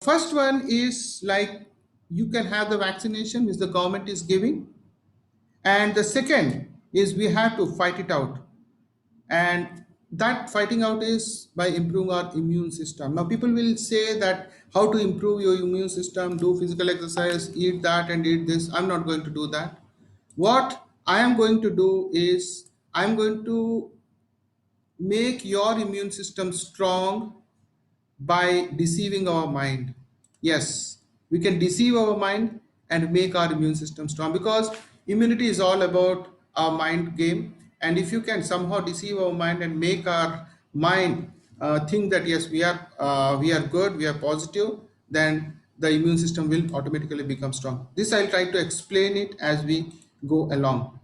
First one is like you can have the vaccination which the government is giving, and the second is we have to fight it out, and that fighting out is by improving our immune system. Now people will say that how to improve your immune system, do physical exercise, eat that and eat this. I'm not going to do that. What I am going to do is I'm going to make your immune system strong by deceiving our mind. Yes, we can deceive our mind and make our immune system strong, because immunity is all about our mind game. And if you can somehow deceive our mind and make our mind think that yes, we are good, we are positive, then the immune system will automatically become strong. This I'll try to explain it as we go along.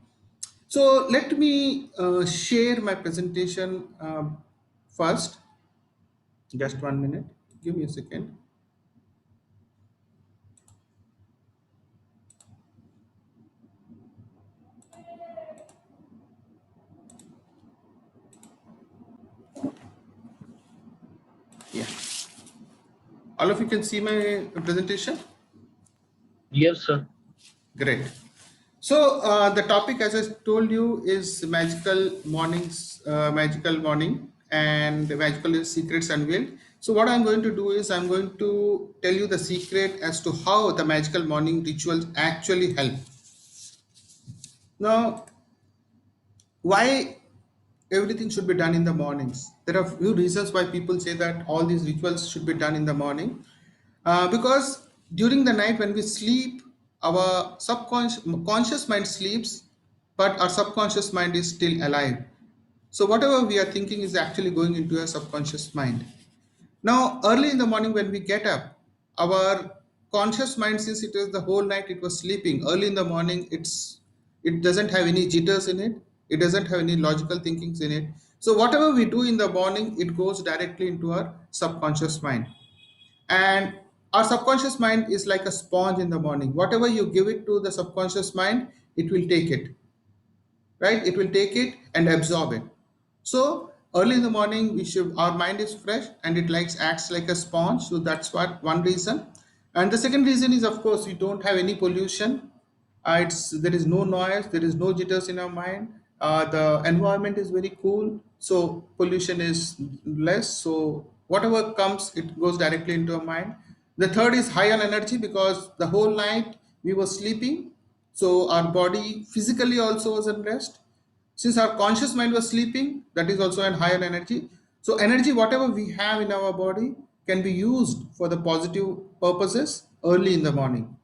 So let me share my presentation first. Just 1 minute. Give me a second. Yeah. All of you can see my presentation? Yes, sir. Great. So the topic, as I told you, is magical morning, and magical is secrets unveiled. So what I'm going to do is I'm going to tell you the secret as to how the magical morning rituals actually help. Now, why everything should be done in the mornings? There are few reasons why people say that all these rituals should be done in the morning. Because during the night when we sleep, our subconscious conscious mind sleeps, but our subconscious mind is still alive. So whatever we are thinking is actually going into our subconscious mind. Now, early in the morning when we get up, our conscious mind, since it is the whole night it was sleeping, early in the morning it doesn't have any jitters in it. It doesn't have any logical thinkings in it. So whatever we do in the morning, it goes directly into our subconscious mind. And our subconscious mind is like a sponge in the morning. Whatever you give it to the subconscious mind, it will take it, right? It will take it and absorb it. So early in the morning, we should our mind is fresh and it likes acts like a sponge. So that's what one reason. And the second reason is, of course, we don't have any pollution. It's There is no noise, there is no jitters in our mind. The environment is very cool, so pollution is less. So whatever comes, it goes directly into our mind. The third is high on energy, because the whole night we were sleeping, so our body physically also was at rest. Since our conscious mind was sleeping, that is also an higher energy. So energy, whatever we have in our body, can be used for the positive purposes early in the morning.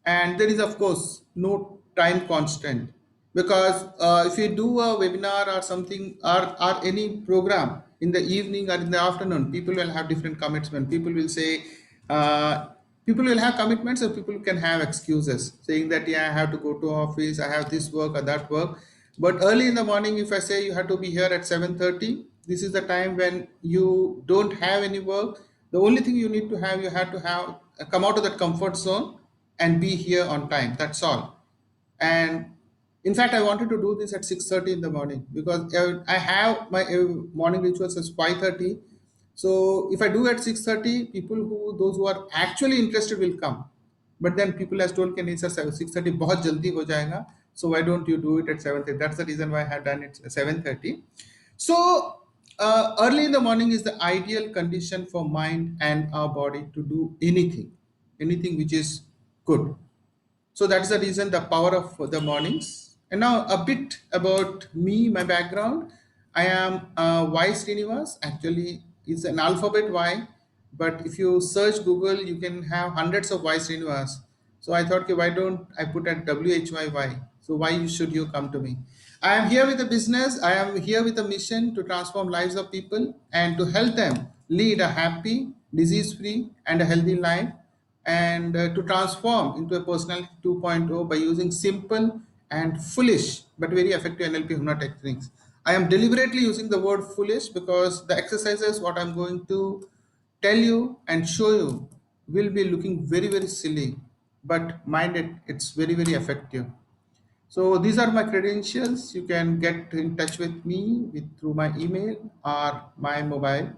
And there is of course no time constant, because if you do a webinar or something, or any program in the evening or in the afternoon, people will have different commitments. People will say, people will have commitments, or people can have excuses saying that yeah, I have to go to office, I have this work or that work. But early in the morning, if I say you have to be here at 7:30, this is the time when you don't have any work. The only thing you have to have come out of that comfort zone and be here on time. That's all. And in fact, I wanted to do this at 6:30 in the morning, because I have my morning rituals as 5:30. So if I do at 6:30, those who are actually interested will come. But then people has told, can sir 6:30 बहुत जल्दी हो जाएगा. So why don't you do it at 7:30? That's the reason why I have done it at 7:30. So early in the morning is the ideal condition for mind and our body to do anything which is good. So that's the reason, the power of the mornings. And now a bit about me, my background. I am Y Srinivas. Actually, it's an alphabet Y, but if you search Google, you can have hundreds of Y Srinivas. So I thought, okay, why don't I put at WHYY? So why should you come to me? I am here with a business. I am here with a mission to transform lives of people and to help them lead a happy, disease-free, and a healthy life, and to transform into a personality 2.0 by using simple and foolish but very effective NLP hypnotic techniques. I am deliberately using the word foolish because the exercises what I'm going to tell you and show you will be looking very very silly, but mind it, it's very very effective. So these are my credentials. You can get in touch with me through my email or my mobile.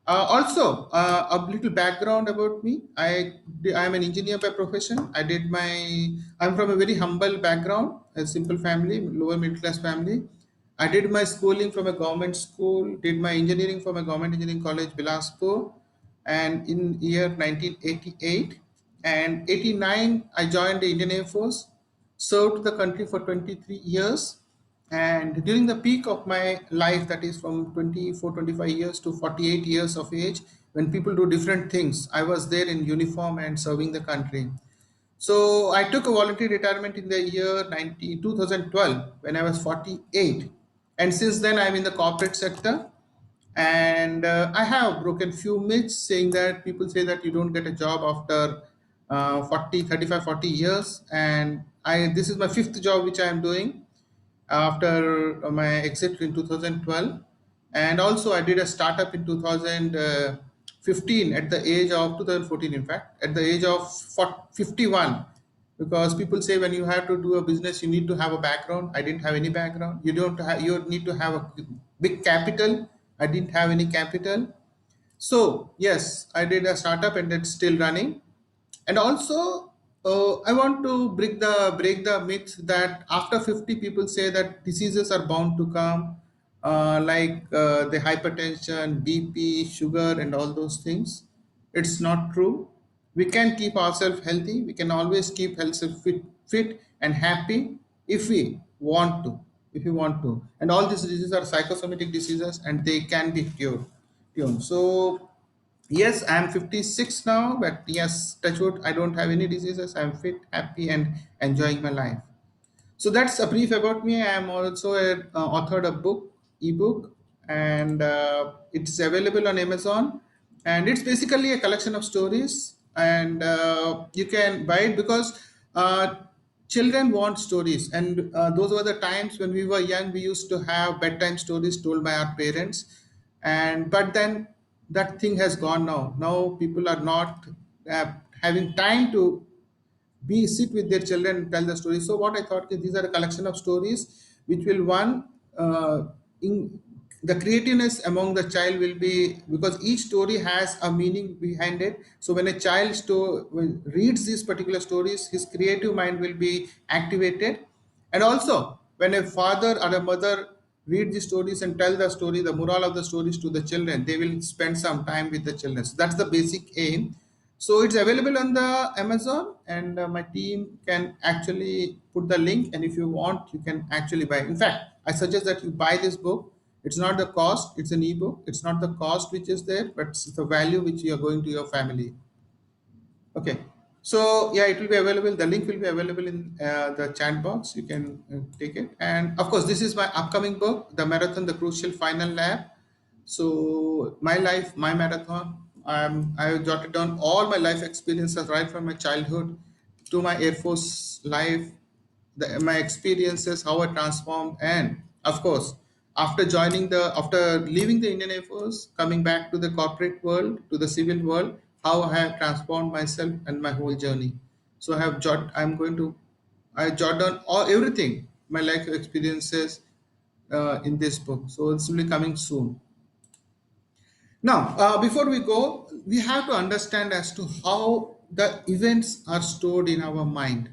Also, a little background about me. I am an engineer by profession. I'm from a very humble background, a simple family, lower middle class family. I did my schooling from a government school, did my engineering from a government engineering college, Bilaspur, and in year 1988 and 89, I joined the Indian Air Force, served the country for 23 years, and during the peak of my life, that is from 24, 25 years to 48 years of age, when people do different things, I was there in uniform and serving the country. So I took a voluntary retirement in the year 2012 when I was 48. And since then, I'm in the corporate sector. And I have broken few myths saying that people say that you don't get a job after 40, 35, 40 years. And this is my fifth job which I am doing after my exit in 2012. And also I did a startup in 2015 at the age of 2014, in fact at the age of 51, because people say when you have to do a business you need to have a background. I didn't have any background. You need to have a big capital. I didn't have any capital. So yes, I did a startup and it's still running. And also, I want to break the myth that after 50 people say that diseases are bound to come, like the hypertension, BP, sugar, and all those things. It's not true. We can keep ourselves healthy. We can always keep ourselves fit and happy if we want to. If you want to, and all these diseases are psychosomatic diseases, and they can be cured. So yes, I'm 56 now, but yes, touch wood, I don't have any diseases. I'm fit, happy, and enjoying my life. So that's a brief about me. I am also authored a book, ebook, and it's available on Amazon. And it's basically a collection of stories, and you can buy it because children want stories. And those were the times when we were young. We used to have bedtime stories told by our parents, and but then that thing has gone now. Now people are not having time to be sit with their children and tell the story. So what I thought is these are a collection of stories which will one in the creativeness among the child will be, because each story has a meaning behind it. So when a child reads these particular stories, his creative mind will be activated. And also when a father or a mother read the stories and tell the story, the moral of the stories to the children, they will spend some time with the children. So that's the basic aim. So it's available on the Amazon, and my team can actually put the link. And if you want, you can actually buy. In fact, I suggest that you buy this book. It's not the cost; it's an ebook. It's not the cost which is there, but it's the value which you are going to your family. Okay. So yeah, it will be available. The link will be available in the chat box. You can take it. And of course, this is my upcoming book, The Marathon, The Crucial Final Lap. So my life, my marathon. I jotted down all my life experiences right from my childhood to my Air Force life, my experiences, how I transformed, and of course, after leaving the Indian Air Force, coming back to the corporate world, to the civil world, how I have transformed myself and my whole journey. So I jot down everything, my life experiences in this book. So it's will be coming soon. Now, before we go, we have to understand as to how the events are stored in our mind,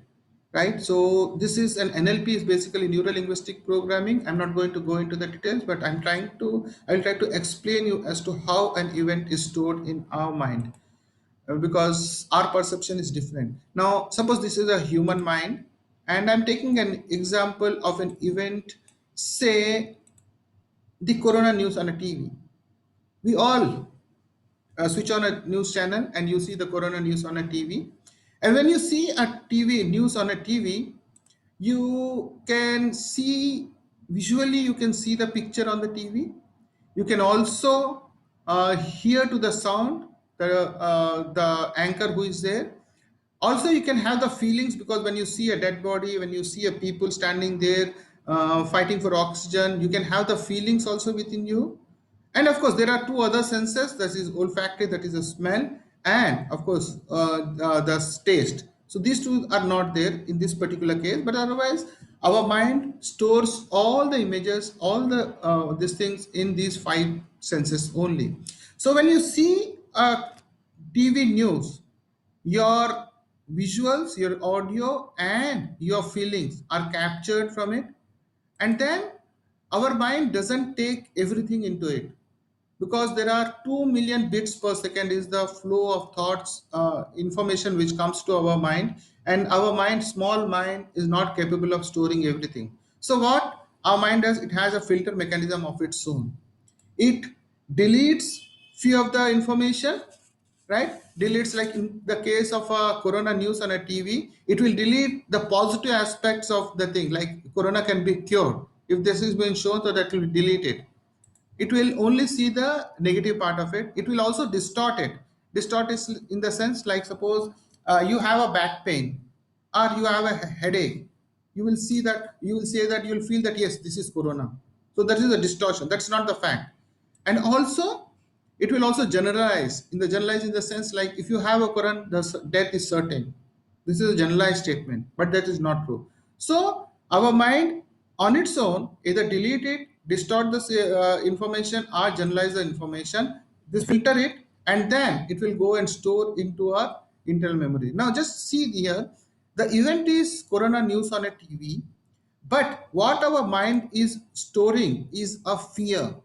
right? So this is an NLP, is basically neuro linguistic programming. I'm not going to go into the details, but I'll try to explain you as to how an event is stored in our mind, because our perception is different. Now, suppose this is a human mind, and I'm taking an example of an event, say the corona news on a TV. We all switch on a news channel and you see the corona news on a TV. And when you see a TV news on a TV, you can see visually, you can see the picture on the TV. You can also hear to the sound the anchor who is there. Also you can have the feelings, because when you see a dead body, when you see a people standing there fighting for oxygen, you can have the feelings also within you. And of course there are two other senses, that is olfactory, that is a smell, and of course the taste. So these two are not there in this particular case, but otherwise our mind stores all the images, all the these things in these five senses only. So when you see a TV news, your visuals, your audio, and your feelings are captured from it, and then our mind doesn't take everything into it, because there are 2 million bits per second is the flow of thoughts, information which comes to our mind, and our mind, small mind, is not capable of storing everything. So what our mind does, it has a filter mechanism of its own. It deletes few of the information, right? Deletes, like in the case of a corona news on a TV, it will delete the positive aspects of the thing, like corona can be cured. If this is being shown, so that will delete it. It will only see the negative part of it. It will also distort it. Distort is in the sense, like suppose you have a back pain or you have a headache, you will see that, you will say that, you will feel that yes, this is corona. So that is a distortion, that's not the fact. And also it will also generalize, in the generalize in the sense, like if you have a corona, the death is certain. This is a generalized statement, but that is not true. So our mind on its own either delete it, distort the information, or generalize the information. This filter it, and then it will go and store into our internal memory. Now just see here, the event is corona news on a TV, but what our mind is storing is a fear,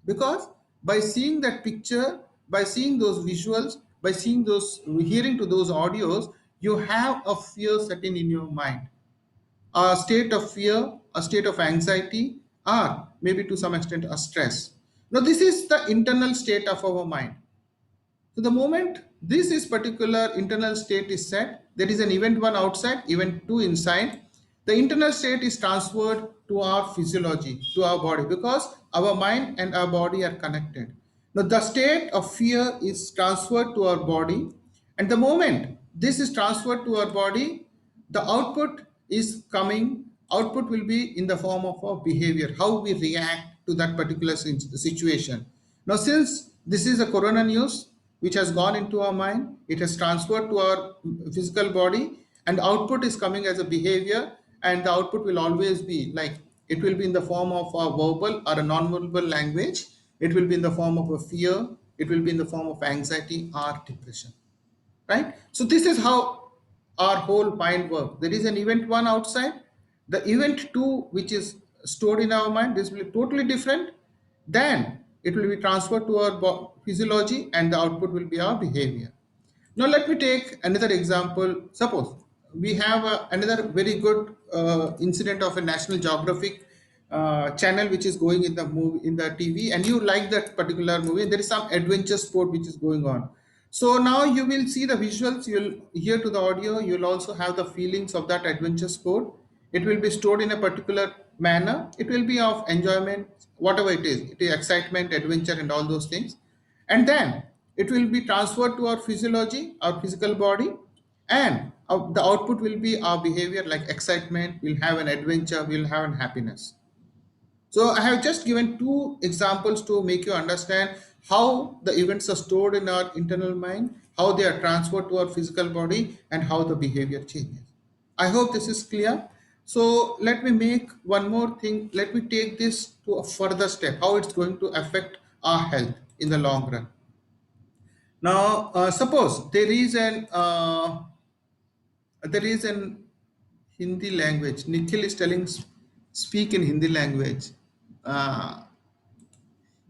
because by seeing that picture, by seeing those visuals, by seeing those, hearing to those audios, you have a fear setting in your mind, a state of fear, a state of anxiety, or maybe to some extent a stress. Now this is the internal state of our mind. So the moment this is particular internal state is set, there is an event one outside, event two inside. The internal state is transferred to our physiology, to our body, because our mind and our body are connected. Now the state of fear is transferred to our body, and the moment this is transferred to our body, the output is coming. Output will be in the form of our behavior, how we react to that particular situation. Now since this is a corona news which has gone into our mind, it has transferred to our physical body, and output is coming as a behavior, and the output will always be like, it will be in the form of a verbal or a non-verbal language, it will be in the form of a fear, it will be in the form of anxiety or depression, right? So this is how our whole mind works. There is an event one outside, the event two which is stored in our mind, this will be totally different. Then it will be transferred to our physiology, and the output will be our behavior. Now let me take another example. Suppose we have another very good incident of a National Geographic channel which is going in the movie, in the TV, and you like that particular movie. There is some adventure sport which is going on. So now you will see the visuals, you will hear to the audio, you will also have the feelings of that adventure sport. It will be stored in a particular manner. It will be of enjoyment, whatever it is. It is excitement, adventure, and all those things. And then it will be transferred to our physiology, our physical body, and the output will be our behavior, like excitement, we'll have an adventure, we'll have an happiness. So I have just given two examples to make you understand how the events are stored in our internal mind, how they are transferred to our physical body, and how the behavior changes. I hope this is clear. So let me make one more thing. Let me take this to a further step, how it's going to affect our health in the long run. Now, suppose there is an Hindi language. Nikhil is telling speak in Hindi language. Uh,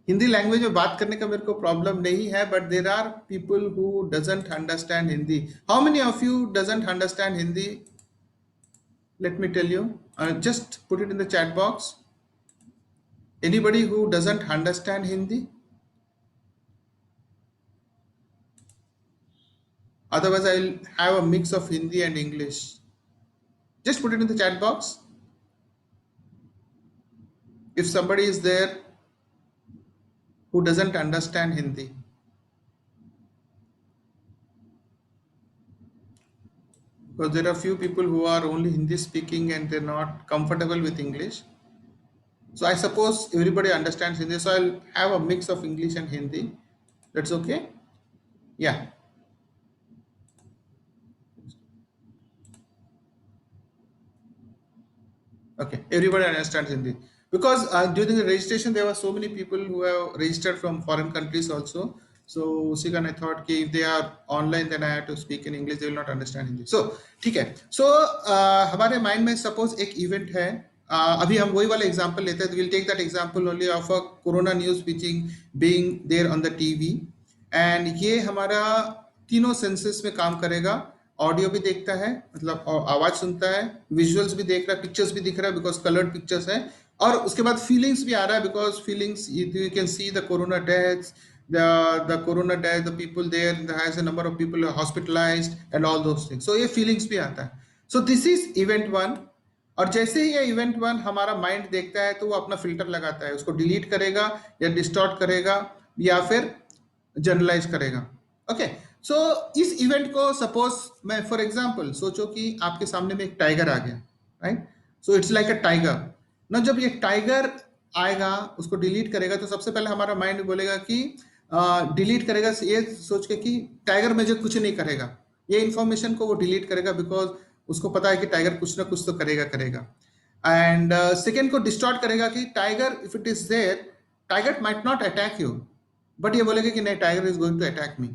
Hindi language में बात करने का मेरे को problem नहीं है, but there are people who doesn't understand Hindi. How many of you doesn't understand Hindi? Let me tell you, just put it in the chat box. Anybody who doesn't understand Hindi? Otherwise, I'll have a mix of Hindi and English. Just put it in the chat box. If somebody is there who doesn't understand Hindi. Because there are few people who are only Hindi speaking and they're not comfortable with English. So I suppose everybody understands Hindi. So I'll have a mix of English and Hindi. That's okay? Yeah. Okay. Everybody understands Hindi. Because during the registration, there were so many people who have registered from foreign countries also. So उसी का I thought कि if they are online then I have to speak in English, they will not understand Hindi. So ठीक है. So हमारे mind में suppose एक event है. अभी हम वही वाला एग्जांपल लेते हैं. तो we'll take that example only of a corona news being there on the TV. And ये हमारा तीनों सेंसेस में काम करेगा. ऑडियो भी देखता है, मतलब आवाज सुनता है, विजुअल्स भी देख रहा है, पिक्चर्स भी दिख रहा है बिकॉज कलर्ड पिक्चर्स है, और उसके बाद फीलिंग्स भी आ रहा है because feelings you can see the corona deaths, the corona death, the people there, there has a number of people hospitalized and all those things. So ये feelings भी आता है. So this is event one. और जैसे ही ये event one हमारा mind देखता है तो वो अपना फिल्टर लगाता है, उसको डिलीट करेगा या डिस्टॉर्ट करेगा या फिर जनरलाइज करेगा. ओके, सो इस इवेंट को सपोज मैं फॉर एग्जांपल सोचो कि आपके सामने में एक टाइगर आ गया, right. So it's like a tiger ना. जब ये टाइगर आएगा उसको डिलीट करेगा तो सबसे पहले हमारा माइंड बोलेगा कि डिलीट करेगा ये सोच के कि टाइगर मुझे कुछ नहीं करेगा. ये इंफॉर्मेशन को वो डिलीट करेगा बिकॉज उसको पता है कि टाइगर कुछ ना कुछ तो करेगा. एंड सेकेंड को डिस्टॉर्ट करेगा कि tiger if it is there, tiger might not attack you, but ये बोलेगा कि नहीं, tiger is going to attack me.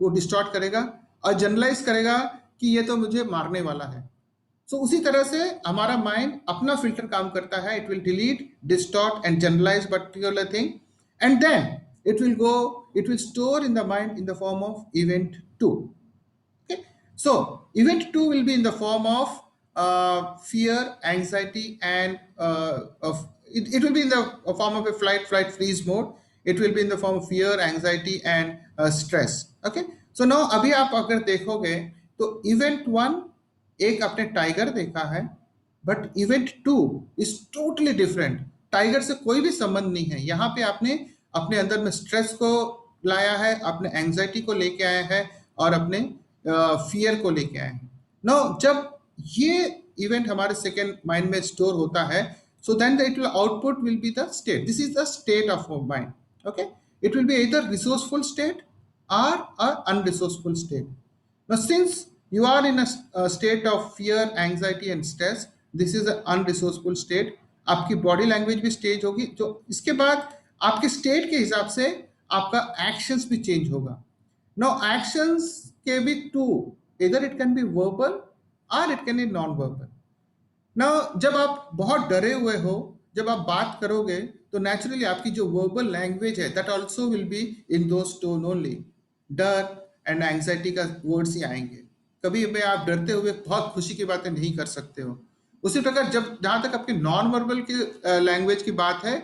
वो डिस्टॉर्ट करेगा और जनरलाइज करेगा कि ये तो मुझे मारने वाला है. सो उसी तरह से हमारा माइंड अपना फिल्टर काम करता है. It will delete, distort and generalise particular thing, and then it will store in the mind in the form of event 2. Okay, so event 2 will be in the form of fear, anxiety, and it will be in the form of a flight freeze mode. It will be in the form of fear, anxiety, and stress. Okay, so now अभी आप अगर देखोगे तो event 1 एक आपने tiger देखा है, but event 2 is totally different. Tiger से कोई भी संबंध नहीं है. यहाँ पे आपने अपने अंदर में स्ट्रेस को लाया है, अपने एंजाइटी को लेके आया है और अपने फियर को लेके आए हैं. नो, जब ये इवेंट हमारे सेकेंड माइंड में स्टोर होता है, so then the it will output will be the state. This is the state of mind. Okay, it will be either resourceful state or a unresourceful state. Now since you are in a state of fear, anxiety and stress, this is an unresourceful state. आपकी body language भी stage होगी, जो इसके बाद आपके state के हिसाब से आपका एक्शंस भी चेंज होगा. नो, एक्शंस के भी टू, इधर इट कैन बी वर्बल और it can be non verbal. ना, जब आप बहुत डरे हुए हो, जब आप बात करोगे तो नेचुरली आपकी जो वर्बल लैंग्वेज है that also will be in those tone only. डर एंड एंजाइटी का वर्ड्स ही आएंगे. कभी भी आप डरते हुए बहुत खुशी की बातें नहीं कर सकते हो. उसी प्रकार जब जहां तक आपके नॉन वर्बल की लैंग्वेज की बात है,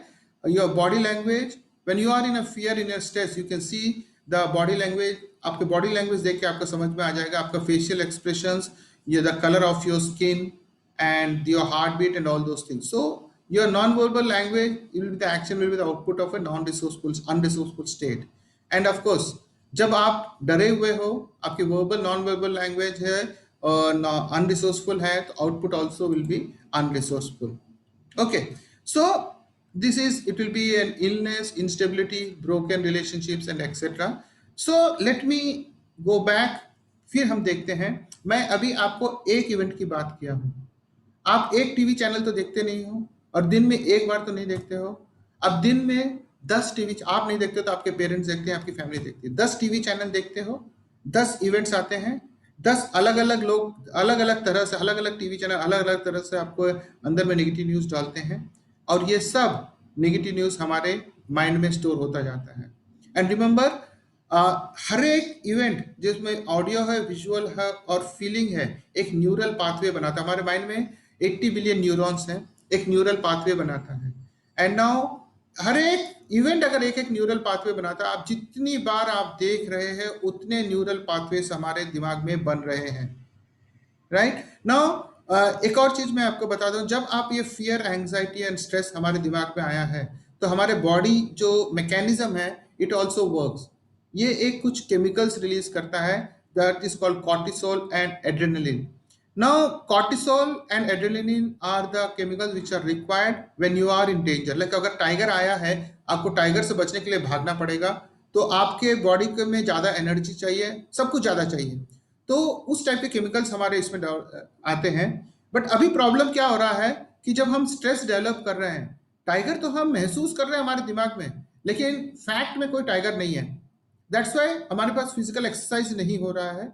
your body language, when you are in a fear, in a stress, you can see the body language. आपके body language देख के आपको समझ में आ जाएगा, आपका facial expressions, the color of your skin and your heartbeat and all those things. So your non-verbal language will be the action, will be the output of a unresourceful state. And of course जब आप डरे हुए हो, आपकी verbal non-verbal language है और unresourceful है, तो output also will be unresourceful. Okay, so this is, it will be an illness, instability, broken relationships and etc. So let me go back. फिर हम देखते हैं. मैं अभी आपको एक इवेंट की बात किया हूं. आप एक टीवी चैनल तो देखते नहीं हो और दिन में एक बार तो नहीं देखते हो. अब दिन में 10 टीवी आप नहीं देखते हो तो आपके पेरेंट्स देखते हैं, आपकी फैमिली देखती है. 10 टीवी चैनल देखते हो, 10 इवेंट्स आते हैं, 10 अलग अलग लोग अलग अलग तरह से, अलग अलग टीवी चैनल अलग अलग तरह से आपको अंदर में नेगेटिव न्यूज डालते हैं, और ये सब नेगेटिव न्यूज हमारे माइंड में स्टोर होता जाता है. एंड रिमेंबर, हर एक इवेंट जिसमें ऑडियो है, विजुअल है और फीलिंग है, एक न्यूरल पाथवे बनाता है. हमारे माइंड में 80 बिलियन न्यूरॉन्स हैं, एक न्यूरल पाथवे बनाता है. एंड नाउ हर एक इवेंट अगर एक एक न्यूरल पाथवे बनाता है, आप जितनी बार आप देख रहे हैं उतने न्यूरल पाथवेज हमारे दिमाग में बन रहे हैं. राइट नाउ एक और चीज मैं आपको बता दूं, जब आप ये फियर, एंजाइटी एंड स्ट्रेस हमारे दिमाग में आया है तो हमारे बॉडी जो मैकेनिज्म है इट आल्सो वर्क्स. ये एक कुछ केमिकल्स रिलीज करता है that is called cortisol and adrenaline. Now cortisol and adrenaline are the chemicals which are required when you are in danger. Like अगर टाइगर आया है, आपको टाइगर से बचने के लिए भागना पड़ेगा, तो आपके बॉडी में ज्यादा एनर्जी चाहिए, सब कुछ ज्यादा चाहिए, तो उस टाइप के केमिकल्स हमारे इसमें आते हैं. बट अभी प्रॉब्लम क्या हो रहा है कि जब हम स्ट्रेस डेवलप कर रहे हैं, टाइगर तो हम महसूस कर रहे हैं हमारे दिमाग में, लेकिन फैक्ट में कोई टाइगर नहीं है. दैट्स वाई हमारे पास फिजिकल एक्सरसाइज नहीं हो रहा है,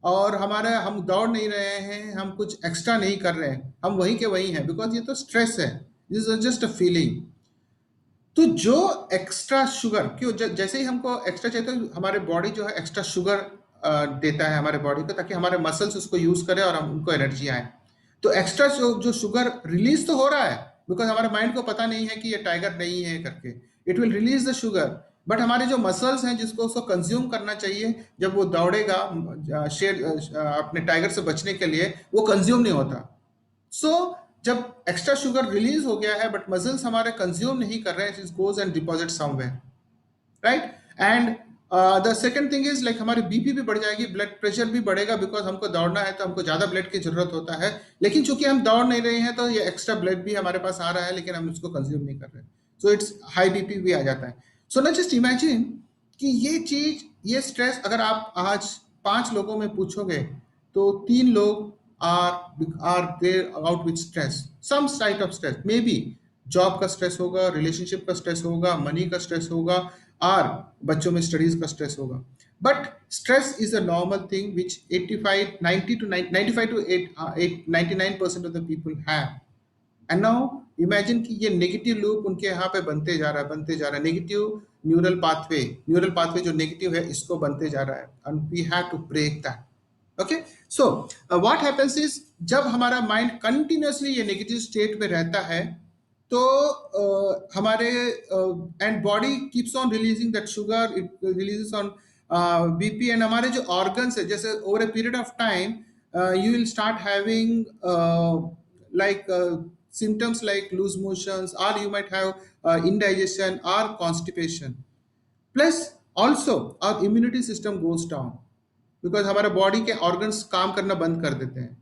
और हमारा हम दौड़ नहीं रहे हैं, हम कुछ एक्स्ट्रा नहीं कर रहे हैं, हम वहीं के वहीं हैं, बिकॉज ये तो स्ट्रेस है, this is just a feeling. तो जो एक्स्ट्रा शुगर क्यों जैसे ही हमको एक्स्ट्रा चाहिए तो हमारे बॉडी जो है एक्स्ट्रा शुगर देता है हमारे बॉडी को, ताकि हमारे मसल्स उसको यूज करें और हम उनको एनर्जी आए। तो एक्स्ट्रा जो शुगर रिलीज तो हो रहा है, बिकॉज हमारे माइंड को पता नहीं है कि ये टाइगर नहीं है करके, it will release the sugar. But हमारे जो मसल्स हैं जिसको उसको कंज्यूम करना चाहिए जब वो दौड़ेगा शेर अपने टाइगर से बचने के लिए, वो कंज्यूम नहीं होता। सो जब एक्स्ट्रा शुगर रिलीज हो गया है बट मसल्स हमारे कंज्यूम नहीं कर रहे हैं, it goes and deposit somewhere, right. And the second thing is like हमारी बीपी भी बढ़ जाएगी, ब्लड प्रेशर भी बढ़ेगा, बिकॉज हमको दौड़ना है तो हमको ज्यादा ब्लड की जरूरत होता है, लेकिन चूंकि हम दौड़ नहीं रहे हैं तो ये एक्स्ट्रा ब्लड भी हमारे पास आ रहा है, लेकिन हम उसको कंज्यूम नहीं कर रहे, सो इट्स हाई बीपी भी आ जाता है। सो ना जस्ट इमेजिन कि ये चीज, ये स्ट्रेस अगर आप आज 5 लोगों में पूछोगे तो 3 लोग are there out with stress, some type of stress, maybe job का स्ट्रेस होगा, रिलेशनशिप का स्ट्रेस होगा, मनी का स्ट्रेस होगा, और बच्चों में स्टडीज का स्ट्रेस होगा। But stress is a normal thing which 85 90 to 95 to 99% of the people have. And now imagine कि ये नेगेटिव लूप उनके यहाँ पे बनते जा रहा है, नेगेटिव न्यूरल पाथवे जो नेगेटिव है इसको बनते जा रहा है, and we have to break that. Okay, so what happens is, जब हमारा माइंड कंटिन्यूअसली ये नेगेटिव स्टेट में रहता है तो हमारे and body keeps on releasing that sugar, it releases on BP, and हमारे जो ऑर्गन्स है, जैसे over a period of time you will start having like symptoms like loose motions, or you might have indigestion or constipation. Plus also our immunity system goes down, because हमारे body के organs काम करना बंद कर देते हैं,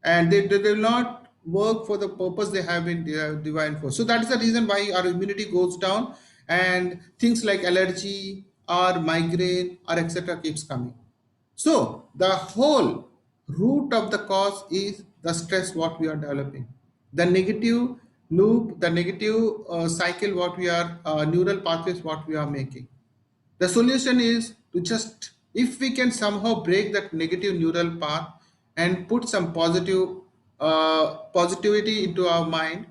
and they will not work for the purpose they have been divine for. So that is the reason why our immunity goes down, and things like allergy or migraine or etc keeps coming. So the whole root of the cause is the stress what we are developing, the negative loop, the negative cycle what we are neural pathways what we are making. The solution is to just, if we can somehow break that negative neural path and put some positivity into our mind,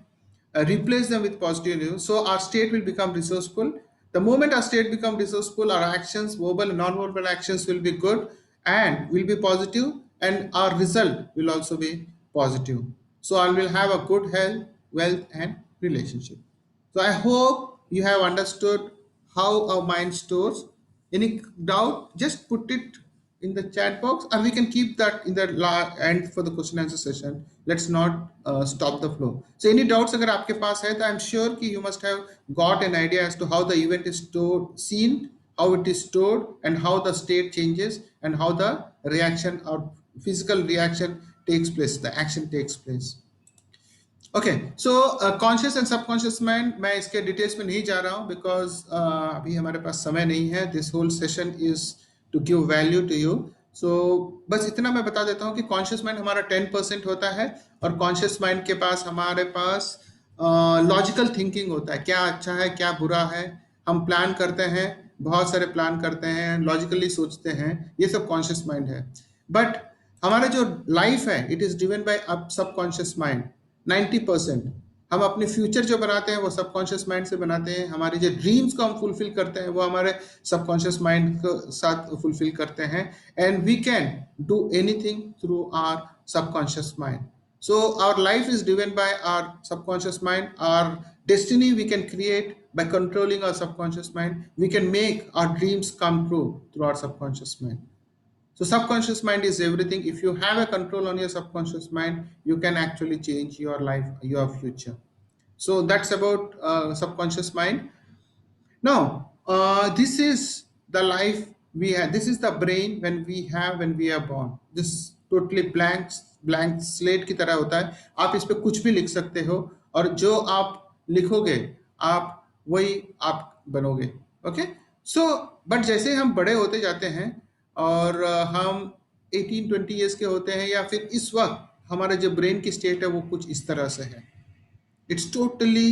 replace them with positive news, so our state will become resourceful. The moment our state become resourceful, our actions, verbal and non-verbal actions, will be good and will be positive, and our result will also be positive. So I will have a good health, wealth, and relationship. So I hope you have understood how our mind stores. Any doubt, just put it in the chat box, and we can keep that in the end for the question answer session. Let's not stop the flow. So any doubts अगर आपके पास है तो I'm sure कि you must have got an idea as to how the event is stored, seen, how it is stored, and how the state changes, and how the reaction or physical reaction takes place, the action takes place. Okay, so conscious and subconscious mind, मैं इसके details में नहीं जा रहा हूँ, because अभी हमारे पास समय नहीं है, this whole session is to give value to you. So बस इतना मैं बता देता हूँ कि कॉन्शियस माइंड हमारा 10% होता है, और कॉन्शियस माइंड के पास हमारे पास लॉजिकल थिंकिंग होता है, क्या अच्छा है क्या बुरा है, हम प्लान करते हैं, बहुत सारे प्लान करते हैं, लॉजिकली सोचते हैं, ये सब कॉन्शियस माइंड है। बट हमारा जो लाइफ है इट इज ड्रिवन बाय अब सबकॉन्शियस माइंड। 90% हम अपने फ्यूचर जो बनाते हैं वो सबकॉन्शियस माइंड से बनाते हैं, हमारे जो ड्रीम्स को हम फुलफिल करते हैं वो हमारे सबकॉन्शियस माइंड के साथ फुलफिल करते हैं, and we can do anything through our subconscious mind. So our life is driven by our subconscious mind. Our destiny we can create by controlling our subconscious mind. We can make our dreams come true through our subconscious mind. So subconscious mind is everything. If you have a control on your subconscious mind, you can actually change your life, your future. So that's about subconscious mind. Now, this is the life we have. This is the brain when we are born. This totally blank slate की तरह होता है, आप इस पे कुछ भी लिख सकते हो, और जो आप लिखोगे आप वही आप बनोगे। ओके, सो बट जैसे हम बड़े होते जाते हैं और हम 18-20 ईयर्स के होते हैं, या फिर इस वक्त हमारा जो ब्रेन की स्टेट है वो कुछ इस तरह से है, it's totally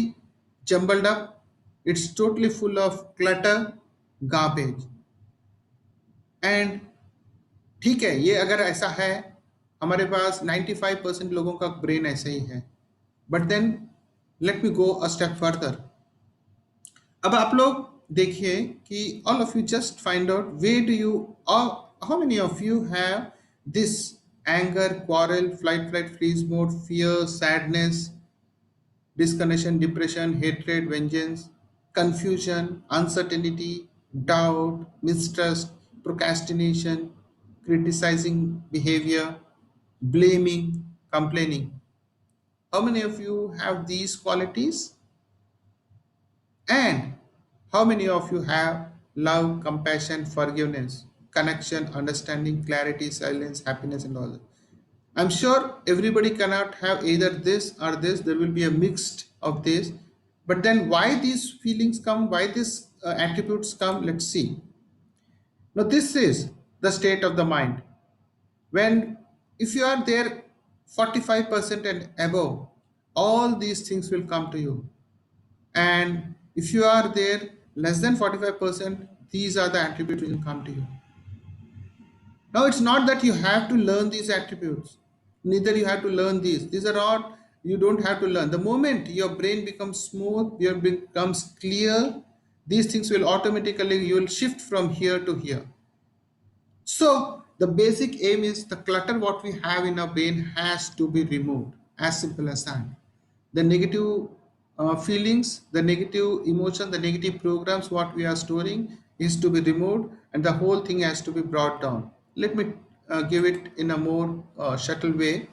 jumbled up, it's totally full of clutter, garbage. And ठीक है, ये अगर ऐसा है, हमारे पास 95% लोगों का ब्रेन ऐसे ही है, but then let me go a step further. अब आप लोग देखिए कि all of you just find out way do you, how many of you have this anger, quarrel, flight freeze mode, fear, sadness, disconnection, depression, hatred, vengeance, confusion, uncertainty, doubt, mistrust, procrastination, criticizing behavior, blaming, complaining. How many of you have these qualities? And how many of you have love, compassion, forgiveness, connection, understanding, clarity, silence, happiness, and all that? I'm sure everybody cannot have either this or this. There will be a mixed of this. But then why these feelings come, why these attributes come, let's see. Now, this is the state of the mind. When, if you are there 45% and above, all these things will come to you. And if you are there less than 45%, these are the attributes which will come to you. Now, it's not that you have to learn these attributes. Neither you have to learn these. These are not, you don't have to learn. The moment your brain becomes smooth, your brain becomes clear, these things will automatically, you will shift from here to here. So, the basic aim is the clutter what we have in our brain has to be removed. As simple as that. The negative feelings, the negative emotion, the negative programs what we are storing is to be removed, and the whole thing has to be brought down. Let me give it in a more subtle way.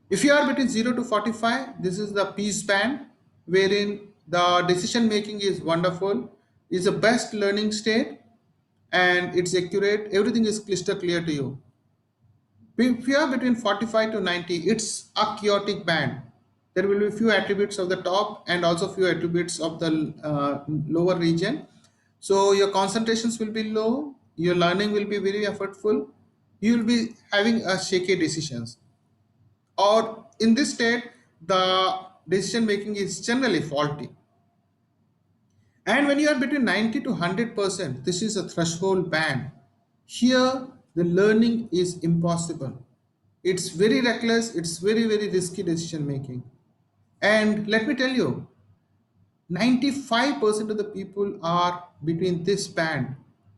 If you are between 0 to 45, this is the peace band, wherein the decision making is wonderful, is the best learning state, and it's accurate, everything is crystal clear to you. If you are between 45 to 90, it's a chaotic band. There will be few attributes of the top and also few attributes of the lower region. So your concentrations will be low, your learning will be very effortful, you will be having a shaky decisions. Or in this state, the decision making is generally faulty. And when you are between 90 to 100%, this is a threshold band. Here, the learning is impossible. It's very reckless, it's very risky decision making. And let me tell you, 95% of the people are between this band,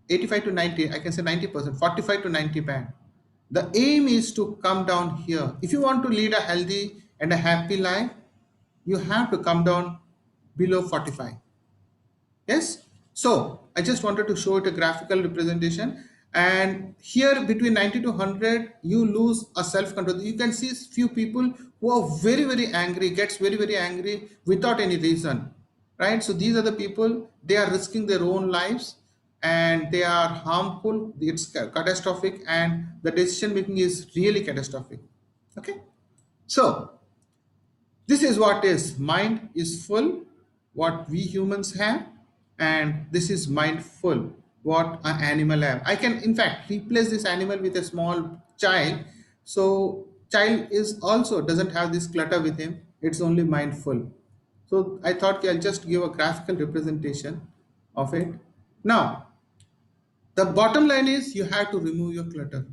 85 to 90, I can say 90%, 45 to 90 band. The aim is to come down here. If you want to lead a healthy and a happy life, you have to come down below 45. Yes. So I just wanted to show it a graphical representation. And here between 90 to 100, you lose a self-control. You can see few people who are very angry, gets very angry without any reason, right? So these are the people, they are risking their own lives and they are harmful. It's catastrophic and the decision making is really catastrophic. Okay. So this is what is mind is full, what we humans have, and this is mindful, what an animal have. I can in fact replace this animal with a small child. So child is also doesn't have this clutter with him. It's only mindful. So I thought I'll just give a graphical representation of it. Now the bottom line is you have to remove your clutter.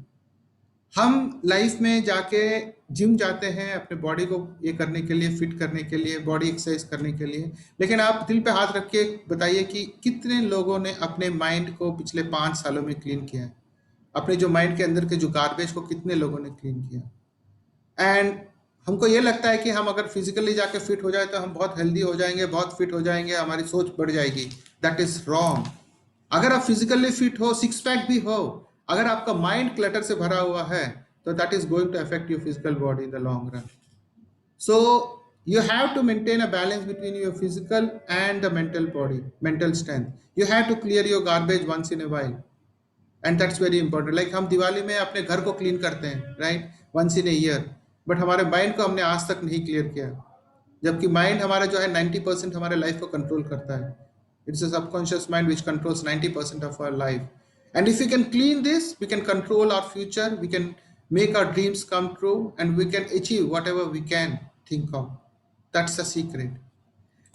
हम life में जाके gym जाते हैं अपने body को ये करने के लिए, फिट करने के लिए, बॉडी एक्सरसाइज करने के लिए, लेकिन आप दिल पे हाथ रख के बताइए कि कितने लोगों ने अपने माइंड को पिछले 5 सालों में क्लीन किया है, अपने जो माइंड के अंदर के जो गार्बेज को कितने लोगों ने क्लीन किया। एंड हमको ये लगता है कि हम अगर फिजिकली जाके फिट हो जाए तो हम बहुत हेल्दी हो जाएंगे, बहुत फिट हो जाएंगे, हमारी सोच बढ़ जाएगी। That is wrong. अगर आप फिजिकली फिट हो, सिक्स पैक भी हो, अगर आपका माइंड क्लटर से भरा हुआ है तो that is going to affect your physical body in the long run. So you have to maintain a balance between your physical and the mental body, mental strength. You have to clear your garbage once in a while, and that's very important. Like हम दिवाली में अपने घर को clean करते हैं, right, once in a year, but हमारे mind को हमने आज तक नहीं क्लियर किया, जबकि माइंड हमारा जो है 90% हमारे लाइफ को कंट्रोल करता है। It's a subconscious mind which controls 90% of our life, and if we can clean this, we can control our future, we can make our dreams come true, and we can achieve whatever we can think of. That's the secret.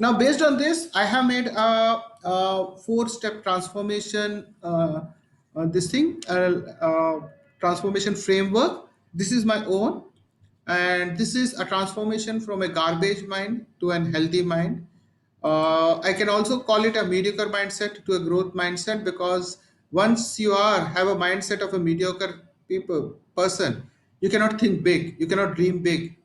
Now based on this, I have made a 4-step transformation this thing transformation framework. This is my own, and this is a transformation from a garbage mind to an healthy mind. I can also call it a mediocre mindset to a growth mindset, because once you are have a mindset of a mediocre person, you cannot think big, you cannot dream big,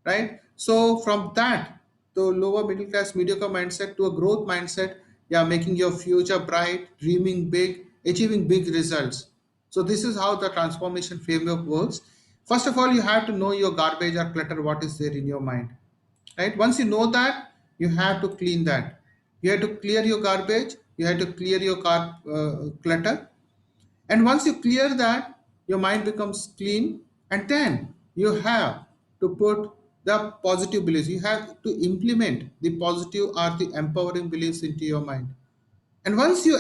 right? So from that, the lower middle class mediocre mindset to a growth mindset, yeah, making your future bright, dreaming big, achieving big results. So this is how the transformation framework works. First of all, you have to know your garbage or clutter, what is there in your mind, right? Once you know that, you have to clean that. You have to clear your garbage, you have to clear your clutter, and once you clear that, your mind becomes clean, and then you have to put the positive beliefs. You have to implement the positive or the empowering beliefs into your mind. And once you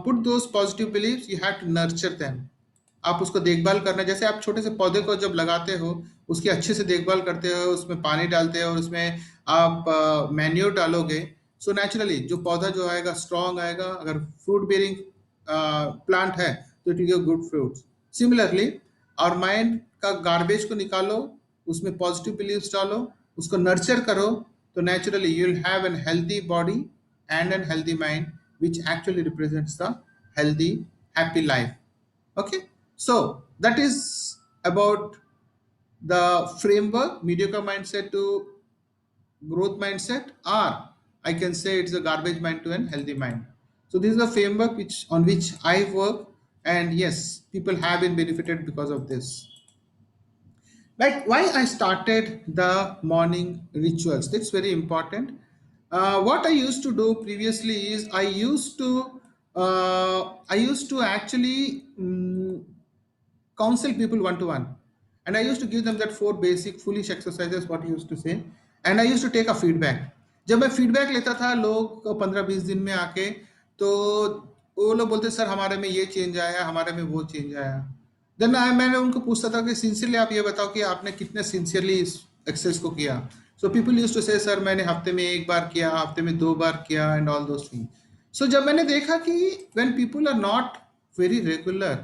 put those positive beliefs, you have to nurture them. आप उसको देखभाल करना, जैसे आप छोटे से पौधे को जब लगाते हो, उसकी अच्छे से देखभाल करते हो, उसमें पानी डालते हो और उसमें आप मैन्योर डालोगे, सो नेचुरली जो पौधा जो आएगा स्ट्रांग आएगा. अगर फ्रूट बेरिंग प्लांट है तो it will give good fruits. Similarly और माइंड का गार्बेज को निकालो, उसमें पॉजिटिव बिलीव्स डालो, उसको नर्चर करो, तो naturally you will have an healthy body and a healthy mind, which actually represents the healthy, happy life. Okay, so that is about the framework, mediocre mindset to growth mindset, or I can say it's a garbage mind to a healthy mind. So this is the framework which on which I work, and yes, people have been benefited because of this. Like why I started the morning rituals, that's very important. What I used to do previously is I used to actually counsel people one to one, and I used to give them that four basic foolish exercises, what he used to say, and I used to take a feedback. जब मैं feedback लेता था लोग 15-20 दिन में आके, तो वो लोग बोलते सर हमारे में ये चेंज आया, हमारे में वो चेंज आया. देन मैंने उनको पूछता था कि सिंसियरली आप ये बताओ कि आपने कितने सिंसियरली इस एक्सरसाइज को किया. सो पीपल यूज टू से सर मैंने हफ्ते में एक बार किया, हफ्ते में 2 बार किया, and all those thing. So जब मैंने देखा कि when people are not very regular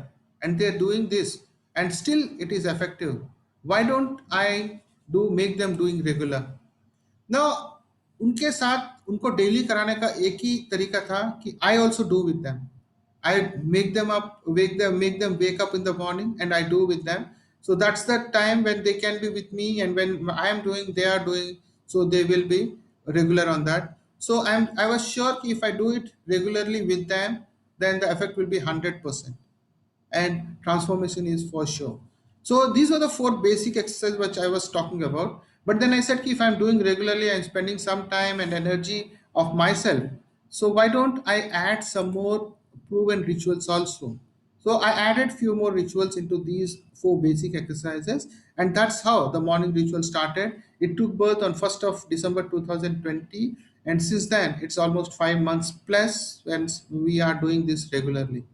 and they are doing this and still it is effective, why don't I do make them doing regular. Now उनके साथ उनको डेली कराने का एक ही तरीका था कि I also do with them. I make them wake up in the morning, and I do with them. So that's the time when they can be with me, and when I am doing, they are doing. So they will be regular on that. So I was sure if I do it regularly with them, then the effect will be 100%, and transformation is for sure. So these are the four basic exercises which I was talking about. But then I said if I'm doing regularly and spending some time and energy of myself, so why don't I add some more proven rituals also. So I added few more rituals into these four basic exercises, and that's how the morning ritual started. It took birth on 1st of December 2020, and since then it's almost 5 months plus when we are doing this regularly.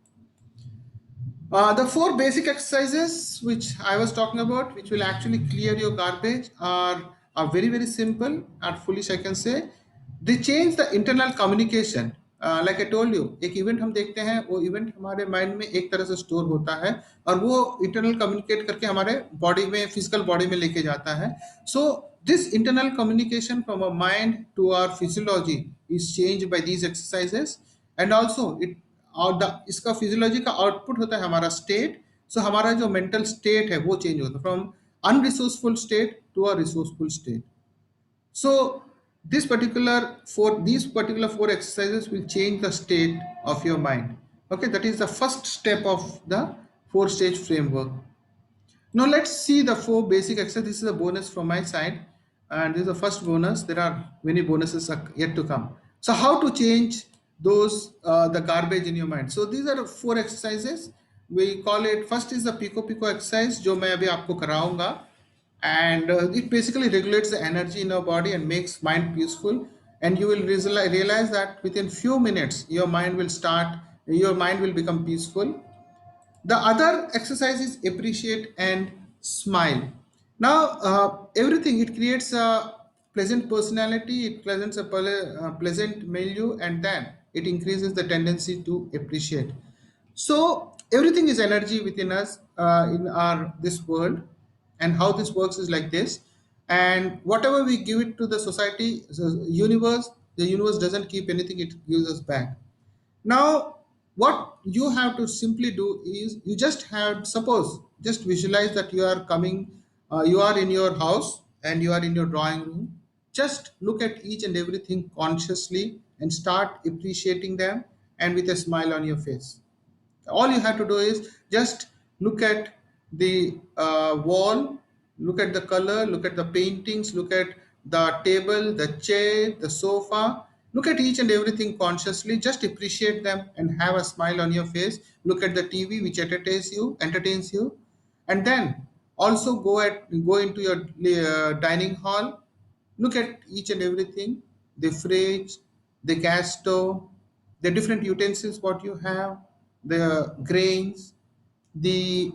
The four basic exercises which I was talking about, which will actually clear your garbage, are very very simple, are foolish I can say. They change the internal communication. Like I told you, एक event हम देखते हैं, वो event हमारे mind में एक तरह से स्टोर होता है, और वो इंटरनल कम्युनिकेट करके हमारे बॉडी में, फिजिकल बॉडी में लेके जाता है. So this internal communication from a mind to our physiology is change by these exercises. And also it और इसका फिजियोलॉजी का आउटपुट होता है हमारा स्टेट. सो हमारा जो मेंटल स्टेट है वो चेंज होता है from unresourceful state to a resourceful state. So these particular four exercises will change the state of your mind. Okay, that is the first step of the four stage framework. Now let's see the four basic exercises. This is a bonus from my side, and this is the first bonus. There are many bonuses are yet to come. So how to change those the garbage in your mind? So these are four exercises. We call it, first is the pico pico exercise, जो मैं अभी आपको कराऊंगा, and it basically regulates the energy in your body and makes mind peaceful. And you will realize that within few minutes your mind will become peaceful. The other exercise is appreciate and smile. Now, everything, it creates a pleasant personality, it presents a pleasant milieu, and then it increases the tendency to appreciate. So, everything is energy within us, in our this world, and how this works is like this. And whatever we give it to the society, universe, the universe doesn't keep anything, it gives us back. Now, what you have to simply do is, you just have, suppose, just visualize that you are coming, you are in your house and you are in your drawing room. Just look at each and everything consciously and start appreciating them, and with a smile on your face. All you have to do is just look at the wall, look at the color, look at the paintings, look at the table, the chair, the sofa. Look at each and everything consciously, just appreciate them and have a smile on your face. Look at the TV which entertains you, and then also go into your dining hall. Look at each and everything, the fridge, the gas stove, the different utensils what you have, the grains, the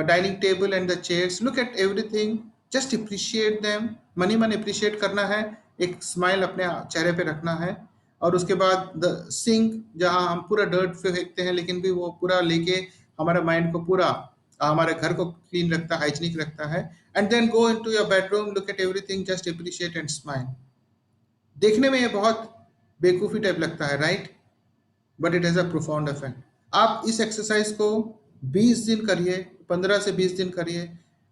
dining table and the chairs. Look at everything, just appreciate them, money मन appreciate करना है, एक smile अपने चेहरे पे रखना है. और उसके बाद द सिंक, जहां हम पूरा डर्ट फेंकते हैं लेकिन भी वो पूरा लेके हमारे माइंड को पूरा हमारे घर को क्लीन रखता है, हाइजीनिक रखता है. And then go into your bedroom, look at everything, just appreciate and smile. देखने में ये बहुत बेवकूफ़ी टाइप लगता है, right? But it has a profound effect. आप इस एक्सरसाइज को 20 दिन करिए, 15 से 20 दिन करिए,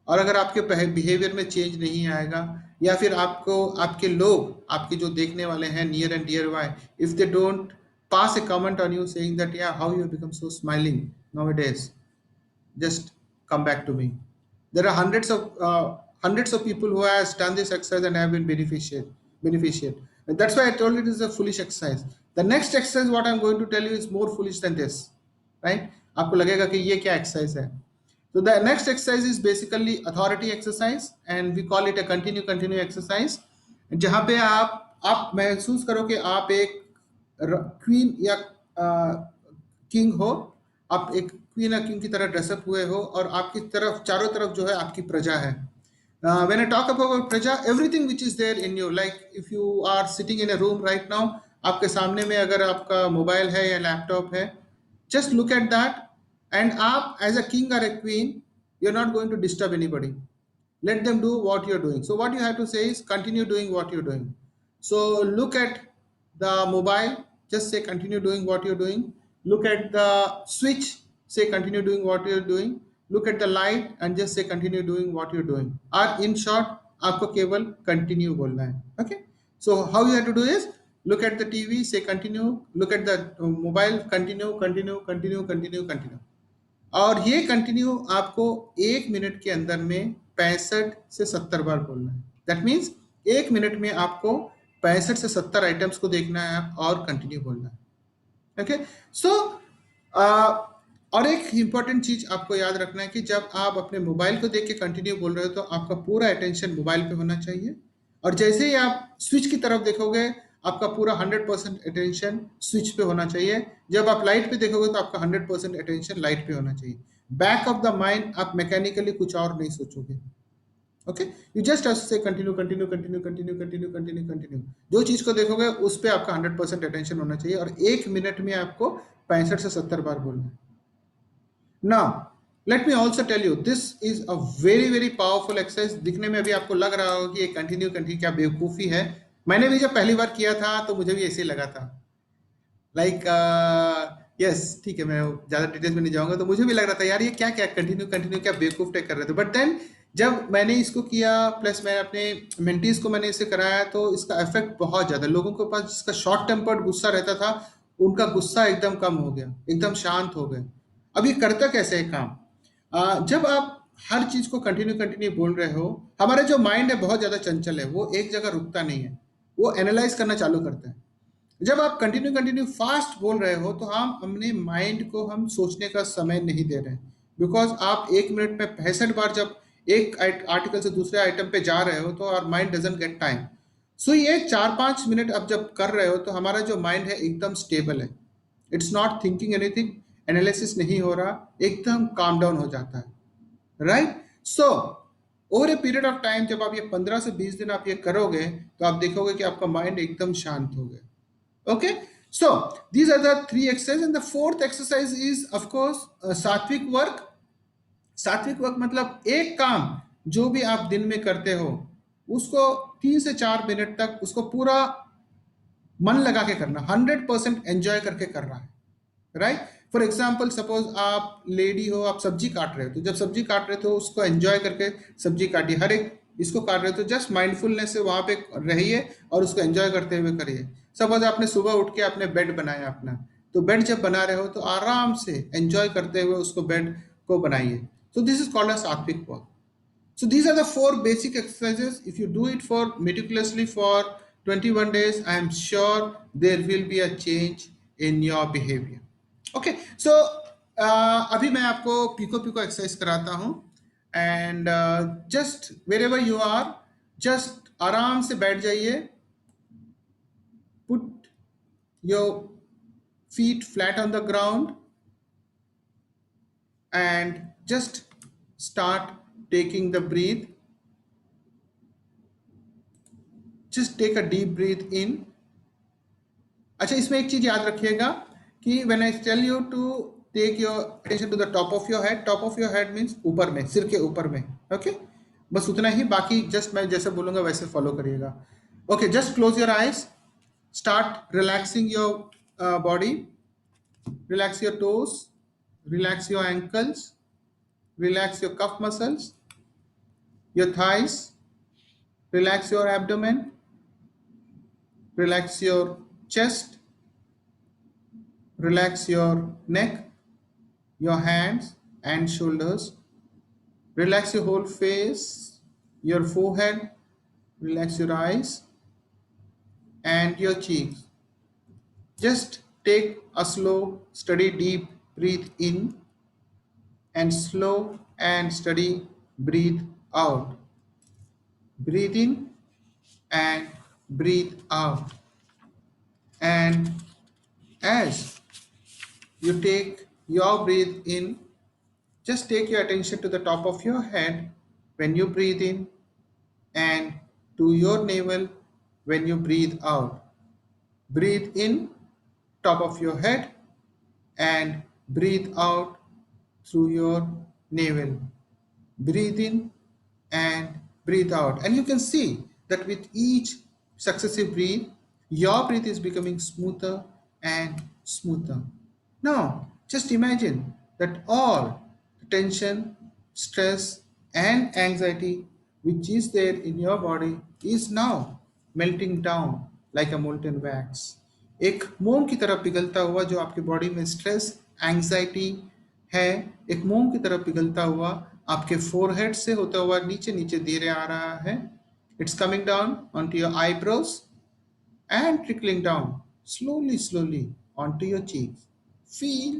और अगर आपके बिहेवियर में चेंज नहीं आएगा, या फिर आपको आपके लोग, आपके जो देखने वाले हैं near and dear why, if they don't pass a comment on you saying that, yeah, how you have become so smiling nowadays, just come back to me. There are hundreds of people who has done this exercise and have been beneficiate. And that's why I told you it is a foolish exercise. The next exercise what I'm going to tell you is more foolish than this, right? आपको लगेगा कि ये क्या exercise है. So the next exercise is basically authority exercise, and we call it a continue exercise. जहाँ पे आप महसूस करो कि आप एक क्वीन या किंग हो, आप एक क्वीन या किंग की तरह ड्रेसअप हुए हो, और आपकी तरफ चारों तरफ जो है आपकी प्रजा है. When I talk about praja, everything which is there in you, like if you are sitting in a room right now, आपके सामने में अगर आपका मोबाइल है या लैपटॉप है, just look at that, and आप as a king or a queen, you're not going to disturb anybody. Let them do what you're doing. So what you have to say is continue doing what you're doing. So look at the mobile, just say continue doing what you're doing. Look at the switch, say continue doing what you're doing. Look at the light and just say continue doing what you're doing. Or in short, आपको केवल continue बोलना है. Okay, so how you have to do is look at the TV, say continue. Look at the mobile, continue. और ये continue आपको 1 minute के अंदर में 65 से 70 बार बोलना है. दैट मीन्स 1 मिनट में आपको 65 से 70 आइटम्स को देखना है और कंटिन्यू बोलना है. ओके, सो और एक इंपॉर्टेंट चीज आपको याद रखना है कि जब आप अपने मोबाइल को देख के कंटिन्यू बोल रहे हो तो आपका पूरा अटेंशन मोबाइल पे होना चाहिए, और जैसे ही आप स्विच की तरफ देखोगे आपका पूरा 100% अटेंशन स्विच पे होना चाहिए. जब आप लाइट पे देखोगे तो आपका 100% अटेंशन लाइट पे होना चाहिए. बैक ऑफ द माइंड आप मैकेनिकली कुछ और नहीं सोचोगे. Okay, you just say continue. जो चीज को देखोगे उस पर आपका 100% अटेंशन होना चाहिए, और 1 मिनट में आपको 65 से 70 बार बोलना है. Now, let me also tell you, this is a very powerful exercise. दिखने में अभी आपको लग रहा होगा कि ये कंटिन्यू क्या बेवकूफ़ी है. मैंने भी जब पहली बार किया था तो मुझे भी ऐसे ही लगा था. लाइक यस, ठीक है, मैं ज़्यादा डिटेल्स में नहीं जाऊँगा. तो मुझे भी लग रहा था यार ये क्या कंटिन्यू क्या बेवकूफ़ टाइप कर रहे थे. बट देन जब मैंने इसको किया, प्लस मैं अपने मेंटीज को मैंने इसे कराया, तो इसका इफेक्ट बहुत ज़्यादा. लोगों के पास जिसका शॉर्ट टेम्पर्ड गुस्सा रहता था, उनका गुस्सा एकदम कम हो गया, एकदम शांत हो गए. अब ये करता कैसे है काम? जब आप हर चीज को कंटिन्यू बोल रहे हो, हमारा जो माइंड है बहुत ज्यादा चंचल है, वो एक जगह रुकता नहीं है, वो एनालाइज करना चालू करता है. जब आप कंटिन्यू फास्ट बोल रहे हो तो हम अपने माइंड को हम सोचने का समय नहीं दे रहे हैं, बिकॉज आप 1 मिनट में 65 बार जब एक आर्टिकल से दूसरे आइटम पे जा रहे हो तो our mind doesn't get time. So ये 4-5 मिनट अब जब कर रहे हो तो हमारा जो माइंड है एकदम स्टेबल है. It's not thinking anything, analysis नहीं हो रहा, एकदम काम डाउन हो जाता है. Right? So over a period of time जब आप ये 15 से 20 दिन आप ये करोगे तो आप देखोगे कि आपका माइंड एकदम शांत हो गया. Okay, So these are the three exercises, and the fourth exercise is of course सात्विक वर्क. सात्विक वर्क मतलब एक काम जो भी आप दिन में करते हो उसको 3 से 4 मिनट तक उसको पूरा मन लगा के करना, 100% एंजॉय करके करना है. राइट. फॉर एग्जाम्पल सपोज आप लेडी हो, आप सब्जी काट रहे हो, तो जब सब्जी काट रहे हो तो उसको एंजॉय करके सब्जी काटिए. हर एक इसको काट रहे हो तो जस्ट माइंडफुलनेस से वहां पे रहिए और उसको एंजॉय करते हुए करिए. सपोज आपने सुबह उठ के आपने बेड बनाया अपना, तो बेड जब बना रहे हो तो आराम से एंजॉय करते हुए उसको बेड को बनाइए. So this is called as sattvic work. So these are the four basic exercises. If you do it for meticulously for 21 days, I am sure there will be a change in your behavior. Okay. So अभी मैं आपको pico pico exercise कराता हूँ. And just wherever you are, just आराम से बैठ जाइए. Put your feet flat on the ground and just start taking the breathe. Just take a deep breath in. अच्छा, इसमें एक चीज याद रखिएगा कि when I tell you to take your attention to the top of your head, top of your head means ऊपर में, सिर के ऊपर में. ओके, बस उतना ही. बाकी जस्ट मैं जैसे बोलूंगा वैसे फॉलो करिएगा. Okay, just close your eyes. Start relaxing your body. Relax your toes, relax your ankles, relax your calf muscles, your thighs, relax your abdomen, relax your chest, relax your neck, your hands and shoulders, relax your whole face, your forehead, relax your eyes and your cheeks. Just take a slow, steady, deep breathe in and slow and steady breathe out. Breathe in and breathe out. And as you take your breathe in, just take your attention to the top of your head when you breathe in and to your navel when you breathe out. Breathe in, top of your head, and breathe out through your navel. Breathe in and breathe out. And you can see that with each successive breath, your breath is becoming smoother and smoother. Now, just imagine that all tension, stress, and anxiety which is there in your body is now melting down like a molten wax. एक मोम की तरह पिघलता हुआ जो आपकी body में stress, anxiety है, एक मोम की तरह पिघलता हुआ आपके फोरहेड से होता हुआ नीचे नीचे धीरे आ रहा है. It's coming down on to your eyebrows and trickling down slowly, slowly onto your cheeks. Feel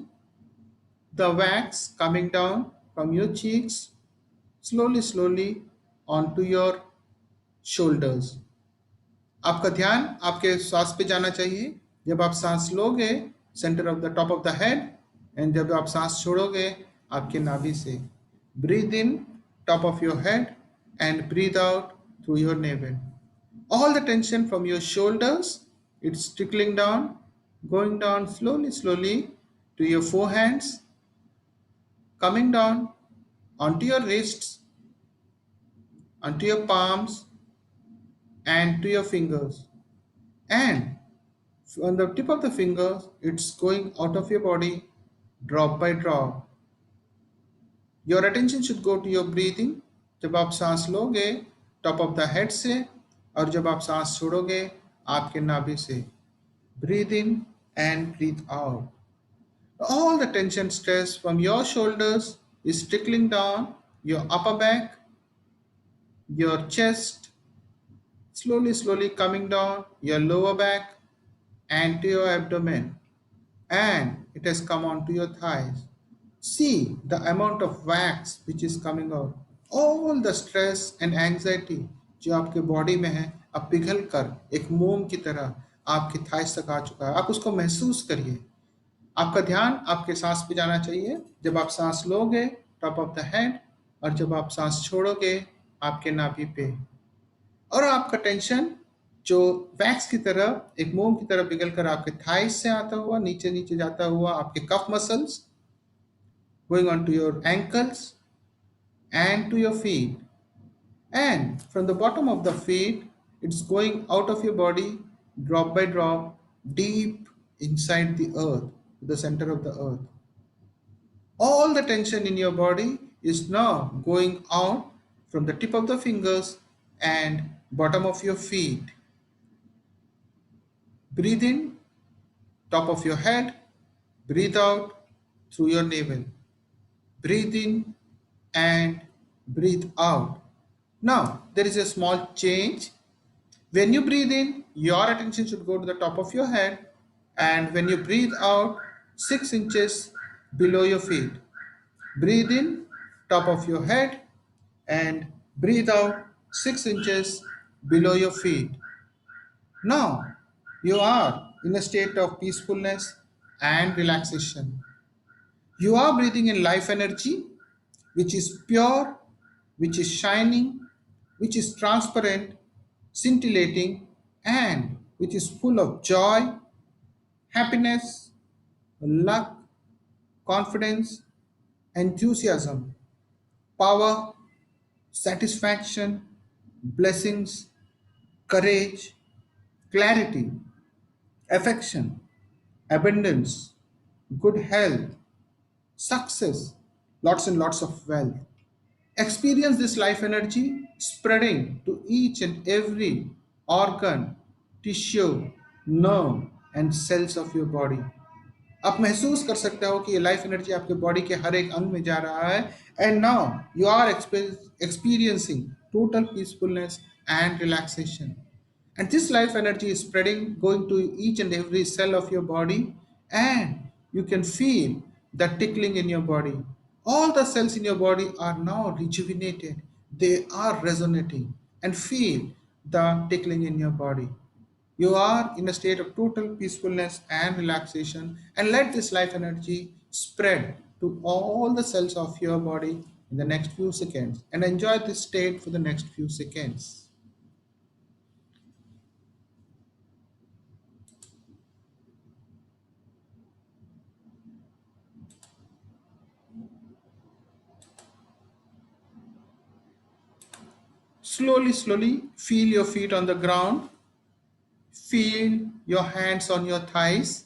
the wax coming down from your cheeks slowly, slowly onto your shoulders. आपका ध्यान आपके श्वास पे जाना चाहिए. जब आप सांस लोगे centre of the top of the head, and जब आप सांस छोड़ोगे आपके नाभि से. Breathe in top of your head and breathe out through your navel. All the tension from your shoulders, it's trickling down, going down slowly, slowly to your forehands, coming down onto your wrists, onto your palms, and to your fingers. And on the tip of the fingers, it's going out of your body drop by drop. Your attention should go to your breathing. जब आप सांस लोगे top of the head से, और जब आप सांस छोड़ोगे आपके नाभि से. Breathe in and breathe out. All the tension, stress from your shoulders is trickling down your upper back, your chest, slowly, slowly coming down your lower back and to your abdomen, and it has come onto your thighs. See the amount of wax which is coming out. All the stress and anxiety जो आपके body में है अब पिघल कर एक मोम की तरह आपके थाइस तक आ चुका है. आप उसको महसूस करिए. आपका ध्यान आपके सांस पे जाना चाहिए. जब आप सांस लोगे टॉप ऑफ द हेड, और जब आप सांस छोड़ोगे आपके नाभि पे. और आपका टेंशन जो वैक्स की तरह, एक मोम की तरह पिघल कर आपके थाइस से आता हुआ नीचे नीचे जाता हुआ आपके calf muscles, going on to your ankles and to your feet, and from the bottom of the feet it's going out of your body drop by drop deep inside the earth, the center of the earth. All the tension in your body is now going out from the tip of the fingers and bottom of your feet. Breathe in, top of your head, breathe out through your navel. Breathe in and breathe out. Now there is a small change. When you breathe in, your attention should go to the top of your head, and when you breathe out, 6 inches below your feet. Breathe in, top of your head, and breathe out 6 inches below your feet. Now you are in a state of peacefulness and relaxation. You are breathing in life energy, which is pure, which is shining, which is transparent, scintillating, and which is full of joy, happiness, luck, confidence, enthusiasm, power, satisfaction, blessings, courage, clarity, affection, abundance, good health, success, lots and lots of wealth. Experience this life energy spreading to each and every organ, tissue, nerve, and cells of your body. आप महसूस कर सकते हो कि ये life energy आपके body के हर एक अंग में जा रहा है, and now you are experiencing total peacefulness and relaxation. And this life energy is spreading, going to each and every cell of your body, and you can feel the tickling in your body. All the cells in your body are now rejuvenated, they are resonating, and feel the tickling in your body. You are in a state of total peacefulness and relaxation, and let this life energy spread to all the cells of your body in the next few seconds, and enjoy this state for the next few seconds. Slowly, slowly feel your feet on the ground, feel your hands on your thighs,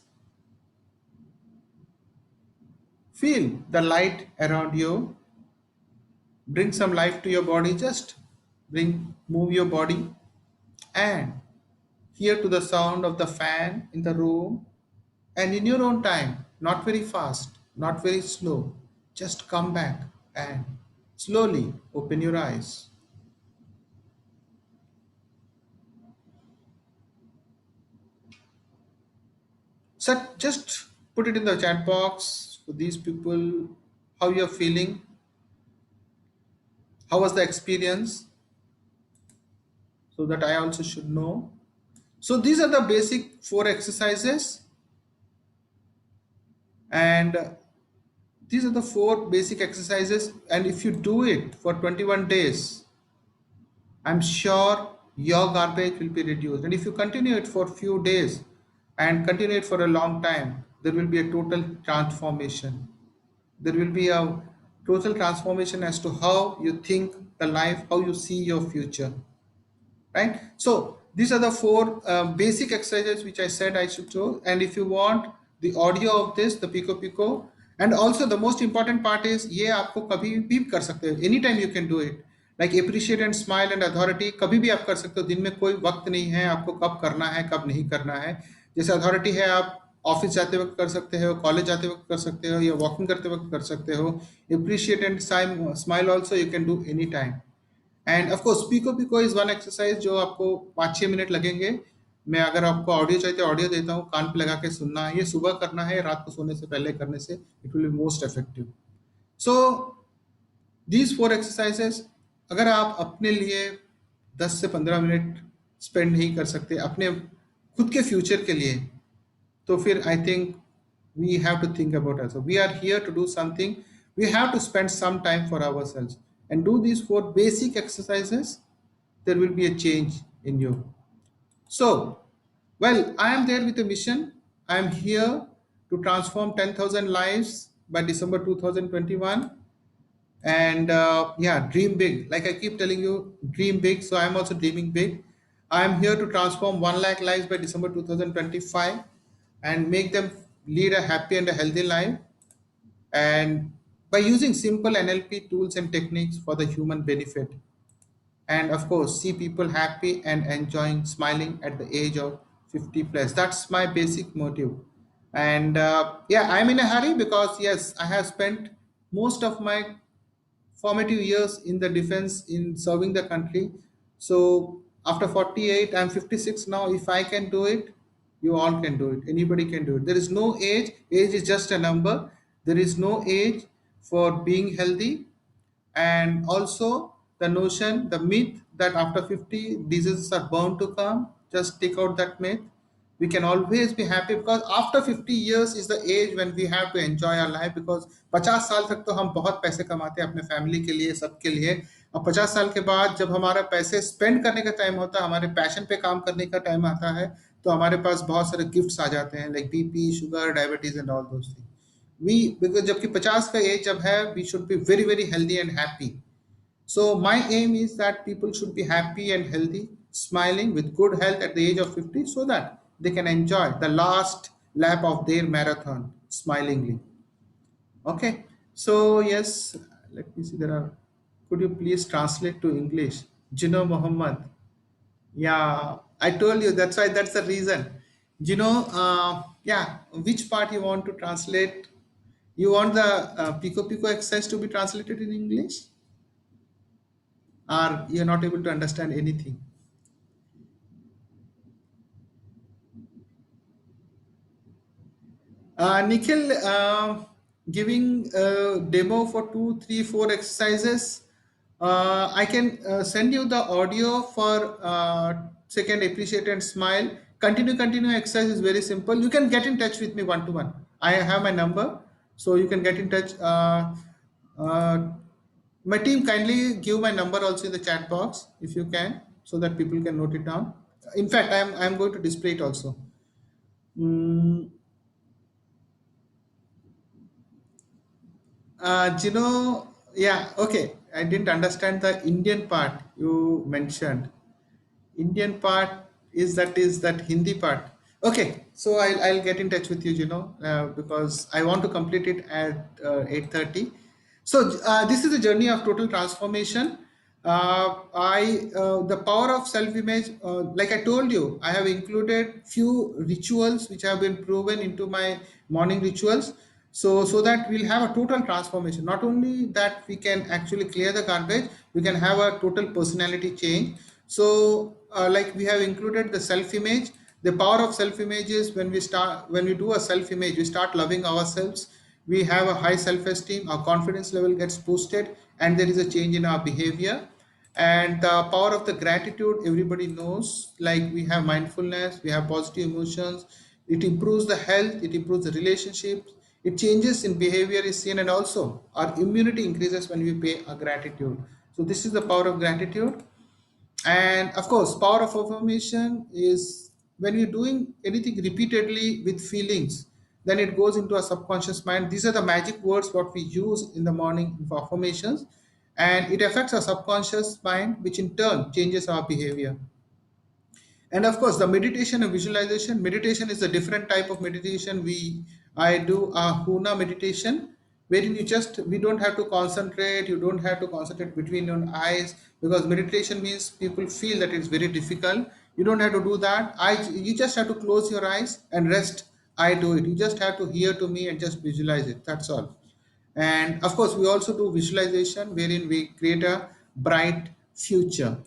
feel the light around you. Bring some life to your body, just move your body, and hear to the sound of the fan in the room, and in your own time, not very fast, not very slow, just come back and slowly open your eyes. So just put it in the chat box for these people how you're feeling, how was the experience, so that I also should know. So these are the basic 4 exercises, and these are the 4 basic exercises, and if you do it for 21 days, I'm sure your garbage will be reduced. And if you continue it for a few days and continue it for a long time, there will be a total transformation. There will be a total transformation as to how you think the life, how you see your future, right? So these are the 4 basic exercises which I said I should show. And if you want the audio of this, the Pico Pico, and also the most important part is ये आपको कभी भी कर सकते हो, any time you can do it. Like appreciate and smile and authority कभी भी आप कर सकते हो, दिन में कोई वक्त नहीं है आपको कब करना है कब नहीं करना है. जैसे अथॉरिटी है, आप ऑफिस जाते वक्त कर सकते हो, कॉलेज जाते वक्त कर सकते हो, या वॉकिंग करते वक्त कर सकते हो. Appreciate and smile also you can do any time. And of course पिको पिको इज वन एक्सरसाइज जो आपको 5-6 मिनट लगेंगे. मैं अगर आपको ऑडियो चाहिए तो ऑडियो देता हूँ, कान पे लगा के सुनना है. ये सुबह करना है, रात को सोने से पहले करने से it will be most effective. So these 4 exercises अगर आप अपने लिए 10 से 15 मिनट स्पेंड नहीं कर सकते अपने खुद के फ्यूचर के लिए, तो फिर I think we have to think about us. So we are here to do something. We have to spend some time for ourselves and do these 4 basic exercises. There will be a change in you. So, well, I am there with a mission. I am here to transform 10,000 lives by December 2021. And yeah, dream big. Like I keep telling you, dream big. So I'm also dreaming big. I'm here to transform 1 lakh lives by December 2025 and make them lead a happy and a healthy life. And by using simple NLP tools and techniques for the human benefit. And of course, see people happy and enjoying smiling at the age of 50 plus. That's my basic motive. And yeah, I'm in a hurry because, yes, I have spent most of my formative years in the defense in serving the country. So after 48, I'm 56 now. If I can do it, you all can do it. Anybody can do it. There is no age. Age is just a number. There is no age for being healthy. And also the notion, the myth that after 50 diseases are bound to come, just take out that myth. We can always be happy because after 50 years is the age when we have to enjoy our life, because 50 साल तक तो हम बहुत पैसे कमाते हैं अपने family के लिए, सबके लिए। और 50 साल के बाद जब हमारा पैसे स्पेंड करने का टाइम होता है, हमारे पैशन पे काम करने का टाइम आता है, तो हमारे पास बहुत सारे गिफ्ट्स आ जाते हैं, like BP, sugar, diabetes and all those things. We because जबकि 50 का एज जब है, we should be very very healthy and happy. So my aim is that people should be happy and healthy, smiling with good health at the age of 50, so that they can enjoy the last lap of their marathon smilingly. Okay. So yes, let me see. There are. Could you please translate to English? Jino Muhammad. Yeah, I told you. That's why. That's the reason. Yeah. Which part you want to translate? You want the Pico Pico exercise to be translated in English, or you're not able to understand anything? Nikhil, giving a demo for two, three, four exercises. I can send you the audio for second, appreciate and smile. Continue exercise is very simple. You can get in touch with me one to one. I have my number, so you can get in touch. Uh, my team, kindly give my number also in the chat box if you can, so that people can note it down. In fact, I'm going to display it also. Mm, yeah, okay. I didn't understand the Indian part you mentioned. Indian part is that Hindi part. Okay, so I'll get in touch with you, because I want to complete it at 8:30. So this is a journey of total transformation. I The power of self-image. Like I told you, I have included few rituals which have been proven into my morning rituals. So that we'll have a total transformation. Not only that we can actually clear the garbage, we can have a total personality change. So like we have included the self image. The power of self image is when we do a self image, we start loving ourselves. We have a high self esteem, our confidence level gets boosted, and there is a change in our behavior. And the power of the gratitude, everybody knows, like we have mindfulness, we have positive emotions. It improves the health, it improves the relationships, it changes in behavior is seen, and also our immunity increases when we pay a gratitude. So this is the power of gratitude. And of course, power of affirmation is when you're doing anything repeatedly with feelings, then it goes into a subconscious mind. These are the magic words what we use in the morning for affirmations, and it affects our subconscious mind, which in turn changes our behavior. And of course, the meditation and visualization. Meditation is a different type of meditation. I do a Huna meditation, wherein we don't have to concentrate. You don't have to concentrate between your eyes, because meditation means people feel that it's very difficult. You don't have to do that. You just have to close your eyes and rest. I do it. You just have to hear to me and just visualize it. That's all. And of course, we also do visualization, wherein we create a bright future.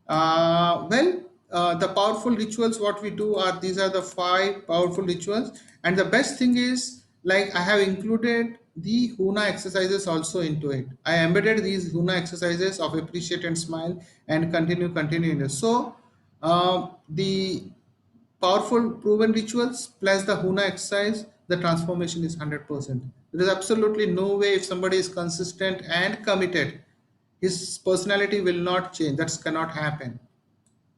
The powerful rituals what we do are, these are the five powerful rituals. And the best thing is, like, I have included the Huna exercises also into it. I embedded these Huna exercises of appreciate and smile and continue. So the powerful proven rituals plus the Huna exercise, the transformation is 100%. There is absolutely no way, if somebody is consistent and committed, his personality will not change. That cannot happen.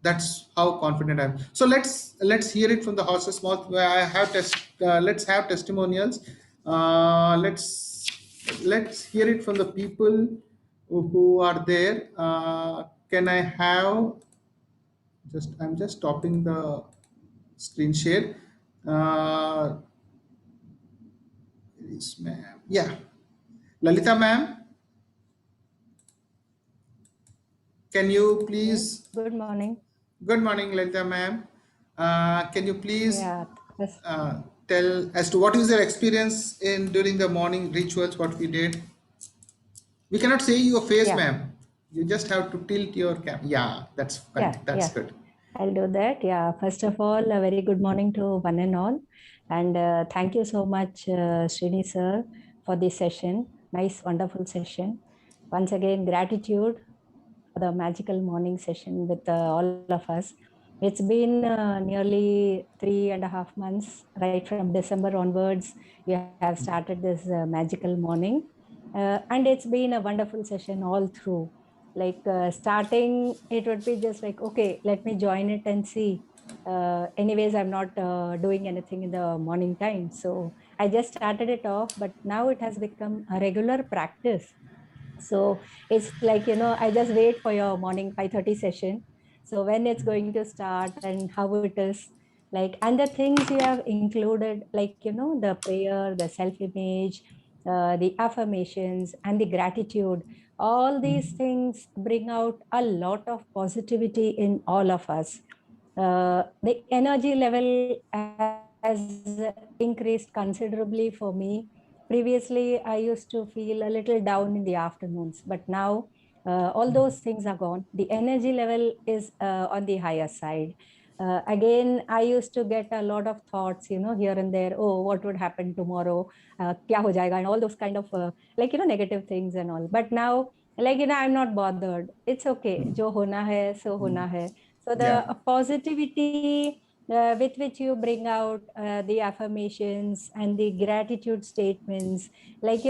That's how confident I am. So let's hear it from the horse's mouth. Where I have let's have testimonials. Let's hear it from the people who are there. Can I have just? I'm just stopping the screen share. Uh, yes, ma'am. Yeah, Lalita, ma'am. Can you Yes, please? good morning. Good morning, Lalita, ma'am. Can you please Yeah, yes, tell as to what is your experience in during the morning rituals? What we did? We cannot say your face, yeah, ma'am. You just have to tilt your cam. Yeah, that's fine. That's yeah. good. I'll do that. Yeah, first of all, a very good morning to one and all. And thank you so much, Srini sir, for this session. Nice, wonderful session. Once again, gratitude for the magical morning session with all of us. It's been nearly 3.5 months, right from December onwards. You have started this magical morning. And it's been a wonderful session all through. Like starting, it would be just like, okay, let me join it and see. Anyways, I'm not doing anything in the morning time. So I just started it off, but now it has become a regular practice. So it's like, I just wait for your morning 5:30 session. So when it's going to start and how it is, like, and the things you have included, like, the prayer, the self-image, the affirmations and the gratitude, all these things bring out a lot of positivity in all of us. The energy level has increased considerably for me. Previously, I used to feel a little down in the afternoons, but now all those things are gone. The energy level is on the higher side. Again, I used to get a lot of thoughts, here and there. Oh, what would happen tomorrow? Kya ho jayega? And all those kind of like, negative things and all. But now, like, I'm not bothered. It's okay. Jo hona hai, so hona hai. So Yeah. the positivity with which you bring out the affirmations and the gratitude statements, like,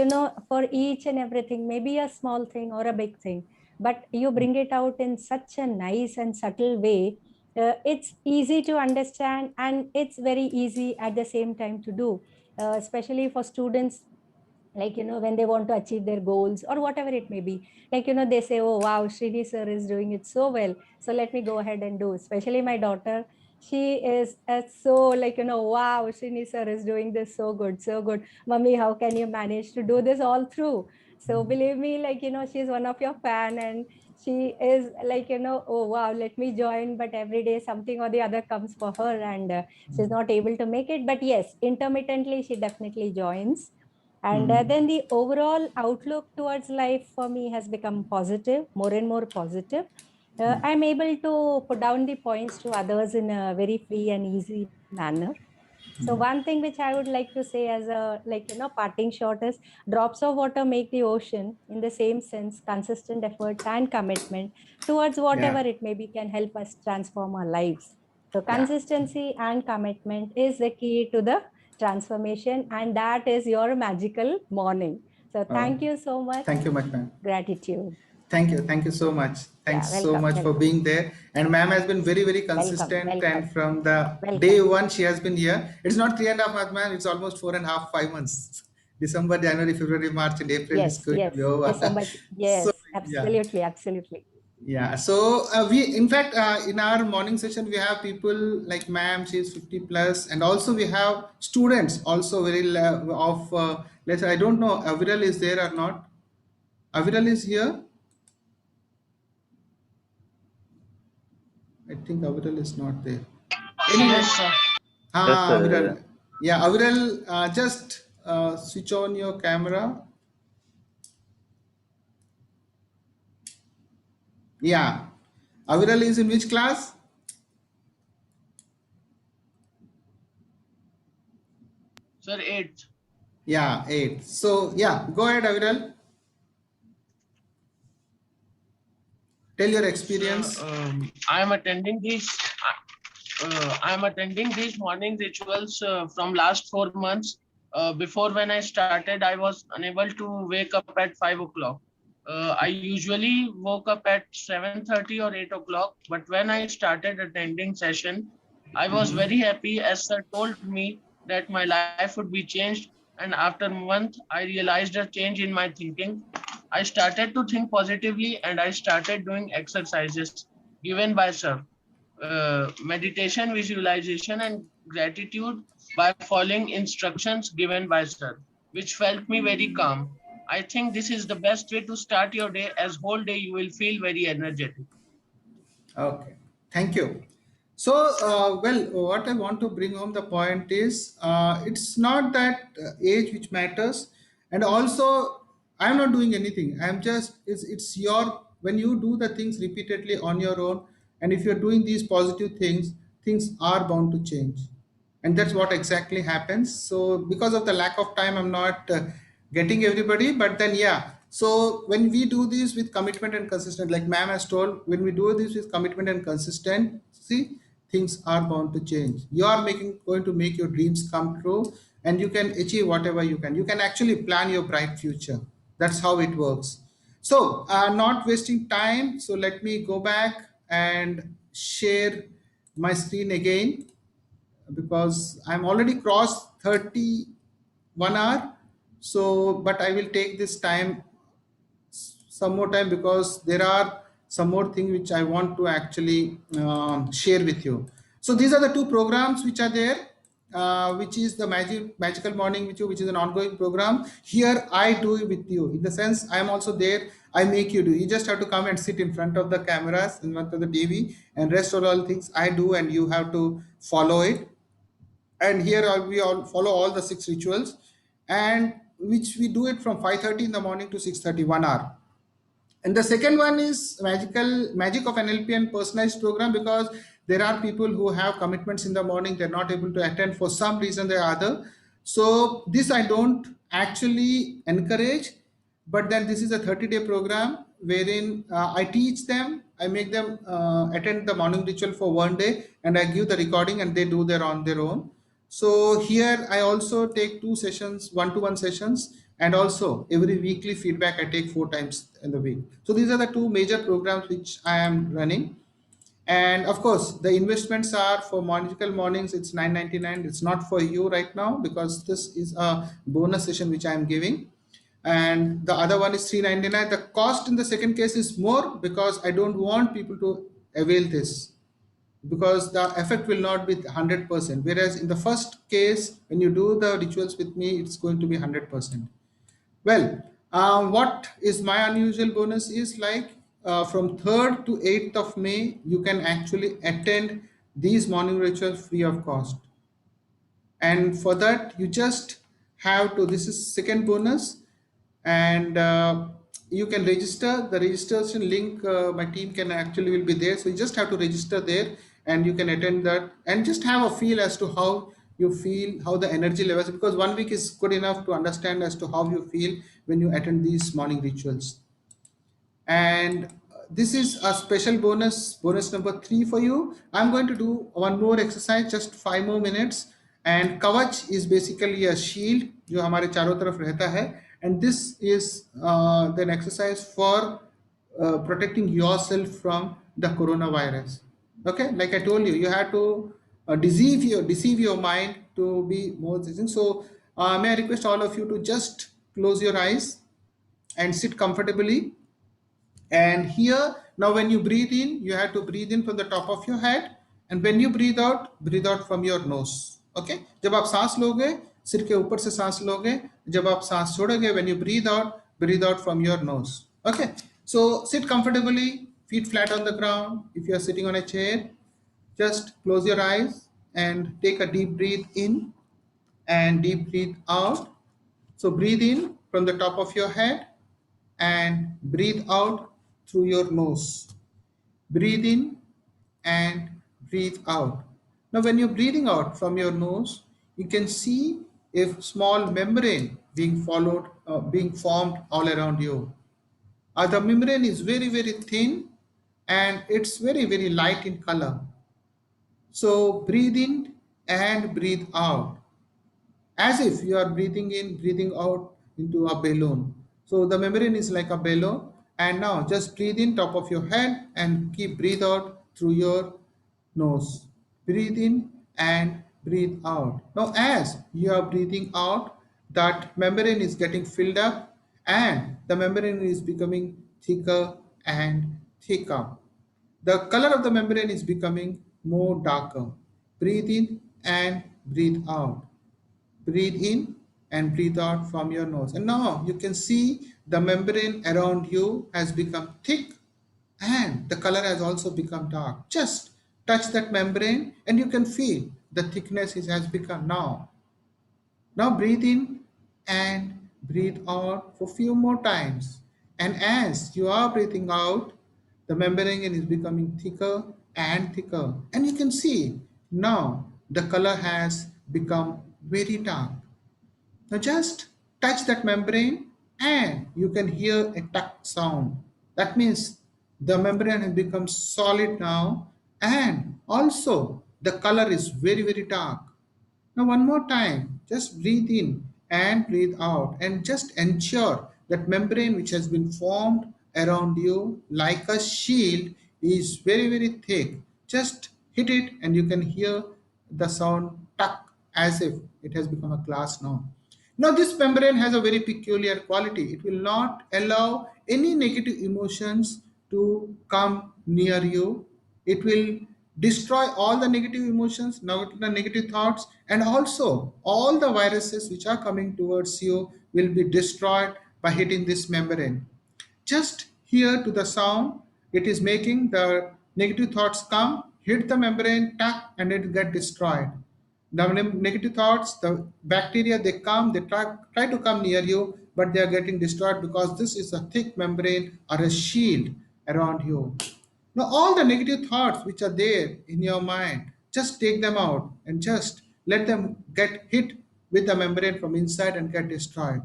for each and everything, maybe a small thing or a big thing, but you bring it out in such a nice and subtle way. It's easy to understand and it's very easy at the same time to do, especially for students, like, when they want to achieve their goals or whatever it may be. Like, they say, oh wow, Srini sir is doing it so well, so let me go ahead and do. Especially my daughter, she is so like, wow, Srini sir is doing this so good, so good. Mummy, how can you manage to do this all through? So believe me, like, she's one of your fan, and she is like, oh wow, let me join. But every day something or the other comes for her, and she's not able to make it. But yes, intermittently she definitely joins. And then the overall outlook towards life for me has become positive, more and more positive. I'm able to put down the points to others in a very free and easy manner. So one thing which I would like to say as a, like, parting shot is, drops of water make the ocean. In the same sense, consistent efforts and commitment towards whatever Yeah. it may be can help us transform our lives. So Yeah. consistency and commitment is the key to the transformation, and that is your magical morning. So Oh, thank you so much. thank you much, ma'am. Gratitude. Thank you. Thank you so much. Thanks Yeah, so welcome, much for welcome, being there. And ma'am has been very, very welcome, consistent. welcome, And from the day welcome. one, she has been here. It's not 3.5 months, ma'am. It's almost 4.5, 5 months. December, January, February, March, and April is Yes, going to yes. be over. December. So, Yes, yeah. absolutely, absolutely. Yeah. So, in fact, in our morning session, we have people like ma'am, she's 50 plus. And also we have students also let's, I don't know, Aviral is there or not. Aviral is here. I think Aviral is not there. Yes, Anyway, sir. Yes, sir. Aviral. Yeah, Aviral, just switch on your camera. Yeah. Aviral is in which class? Sir, 8th. Yeah, 8. So, yeah, go ahead, Aviral. Tell your Sir, experience. I am attending these morning rituals from last 4 months. Before when I started, I was unable to wake up at 5 o'clock. I usually woke up at 7:30 or 8 o'clock, but when I started attending session, I was very happy as sir told me that my life would be changed. And after a month, I realized a change in my thinking. I started to think positively and I started doing exercises given by sir. Meditation, visualization, and gratitude by following instructions given by sir, which felt me very calm. I think this is the best way to start your day, as whole day you will feel very energetic. Okay, thank you. So, well, what I want to bring home the point is it's not that age which matters, and also I'm not doing anything. I'm just it's your when you do the things repeatedly on your own, and if you're doing these positive things are bound to change, and that's what exactly happens. So because of the lack of time, I'm not getting everybody, but then yeah, so when we do this with commitment and consistent, like ma'am has told, when we do this with commitment and consistency, things are bound to change. You are making going to make your dreams come true, and you can achieve whatever you can actually plan your bright future. That's how it works. So not wasting time, so let me go back and share my screen again, because I'm already crossed 31 hour. So, but I will take this time, some more time, because there are some more things which I want to actually share with you. So these are the two programs which are there, which is the magical morning with you, which is an ongoing program. Here I do it with you, in the sense I am also there. I make you do. You just have to come and sit in front of the cameras, in front of the TV, and rest of all things I do, and you have to follow it. And here we all follow all the six rituals, and which we do it from 5:30 in the morning to 6:30, 1 hour. And the second one is magic of NLP and personalized program, because there are people who have commitments in the morning, they're not able to attend for some reason or other. So this I don't actually encourage, but then this is a 30-day program wherein I teach them, I make them attend the morning ritual for 1 day, and I give the recording and they do their on their own. So here I also take two sessions, one-to-one sessions, and also every weekly feedback I take 4 times in the week. So these are the two major programs which I am running. And of course, the investments are for Magical Mornings. It's 9.99. It's not for you right now, because this is a bonus session which I am giving. And the other one is 3.99. The cost in the second case is more, because I don't want people to avail this, because the effect will not be 100%, whereas in the first case, when you do the rituals with me, it's going to be 100%. Well, what is my unusual bonus is like, from 3rd to 8th of May, you can actually attend these morning rituals free of cost. And for that, you just have to, this is second bonus, and you can register. The registration link, my team can actually will be there, so you just have to register there, and you can attend that and just have a feel as to how you feel, how the energy levels, because 1 week is good enough to understand as to how you feel when you attend these morning rituals. And this is a special bonus number 3 for you. I'm going to do one more exercise, just 5 more minutes. And kavach is basically a shield जो हमारे चारों तरफ रहता है, and this is an exercise for protecting yourself from the coronavirus. Okay, like I told you, you have to deceive your mind to be more decent. So may I request all of you to just close your eyes and sit comfortably. And here, now when you breathe in, you have to breathe in from the top of your head, and when you breathe out from your nose. Okay, जब आप सांस लोगे, सिर के ऊपर से सांस लोगे. जब आप सांस छोड़ोगे, when you breathe out from your nose. Okay, so sit comfortably, feet flat on the ground. If you are sitting on a chair, just close your eyes and take a deep breath in and deep breathe out. So breathe in from the top of your head and breathe out through your nose. Breathe in and breathe out. Now, when you're breathing out from your nose, you can see a small membrane being formed all around you. The membrane is very, very thin, and it's very, very light in color. So breathe in and breathe out, as if you are breathing in, breathing out into a balloon. So the membrane is like a balloon, And now just breathe in top of your head and keep breathe out through your nose. Breathe in and breathe out. Now as you are breathing out, that membrane is getting filled up and the membrane is becoming thicker and thicker. The color of the membrane is becoming more darker. Breathe in and breathe out. Breathe in and breathe out from your nose. And now you can see the membrane around you has become thick and the color has also become dark. Just touch that membrane and you can feel the thickness has become now. Now breathe in and breathe out for few more times. And as you are breathing out, the membrane is becoming thicker and thicker. And you can see now the color has become very dark. Now just touch that membrane and you can hear a tuck sound. That means the membrane has become solid now and also the color is very, very dark. Now one more time, just breathe in and breathe out and just ensure that membrane which has been formed around you like a shield is very, very thick. Just hit it and you can hear the sound tuck as if it has become a glass now. Now this membrane has a very peculiar quality. It will not allow any negative emotions to come near you. It will destroy all the negative emotions, the negative thoughts, and also all the viruses which are coming towards you will be destroyed by hitting this membrane. Just hear to the sound it is making, the negative thoughts come, hit the membrane, tuck, and it get destroyed. The negative thoughts, the bacteria, they come, they try to come near you, but they are getting destroyed because this is a thick membrane or a shield around you. Now, all the negative thoughts which are there in your mind, just take them out and just let them get hit with the membrane from inside and get destroyed.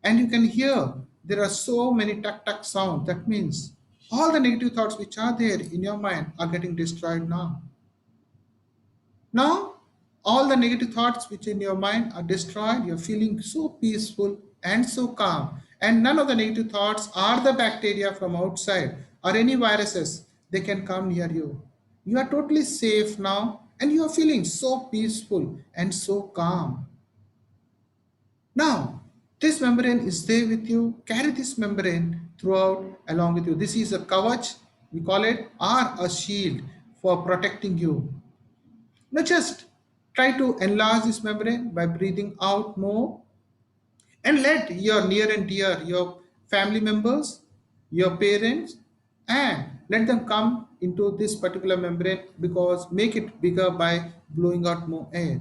And you can hear there are so many tuck tuck sounds. That means all the negative thoughts which are there in your mind are getting destroyed now. Now, all the negative thoughts which in your mind are destroyed. You're feeling so peaceful and so calm. And none of the negative thoughts are the bacteria from outside or any viruses. They can come near you. You are totally safe now and you are feeling so peaceful and so calm. Now, this membrane is there with you. Carry this membrane throughout along with you. This is a kavach, we call it, or a shield for protecting you. Now just try to enlarge this membrane by breathing out more and let your near and dear, your family members, your parents, and let them come into this particular membrane because make it bigger by blowing out more air.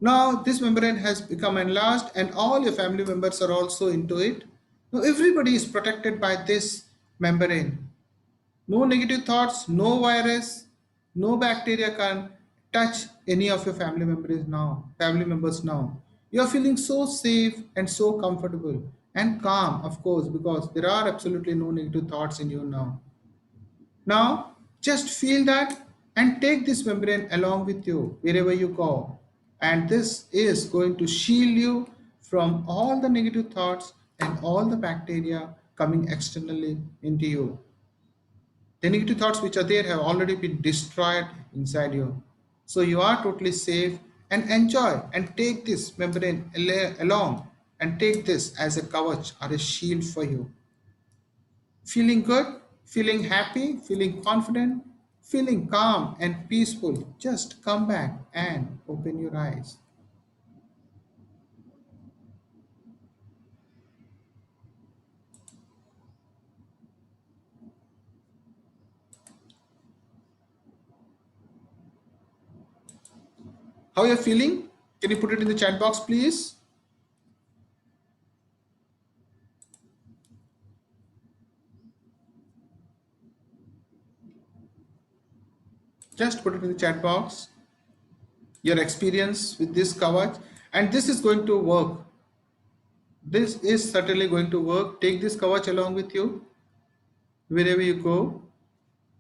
Now this membrane has become enlarged and all your family members are also into it. Now everybody is protected by this membrane. No negative thoughts, no virus, no bacteria can touch any of your family members now. You are feeling so safe and so comfortable and calm, of course, because there are absolutely no negative thoughts in you now. Now, just feel that and take this membrane along with you wherever you go. And this is going to shield you from all the negative thoughts and all the bacteria coming externally into you. The negative thoughts which are there have already been destroyed inside you. So you are totally safe and enjoy and take this membrane along and take this as a kavach or a shield for you. Feeling good, feeling happy, feeling confident, feeling calm and peaceful, just come back and open your eyes. How are you feeling? Can you put it in the chat box, please? Just put it in the chat box. Your experience with this kavach, and this is going to work. This is certainly going to work. Take this kavach along with you wherever you go,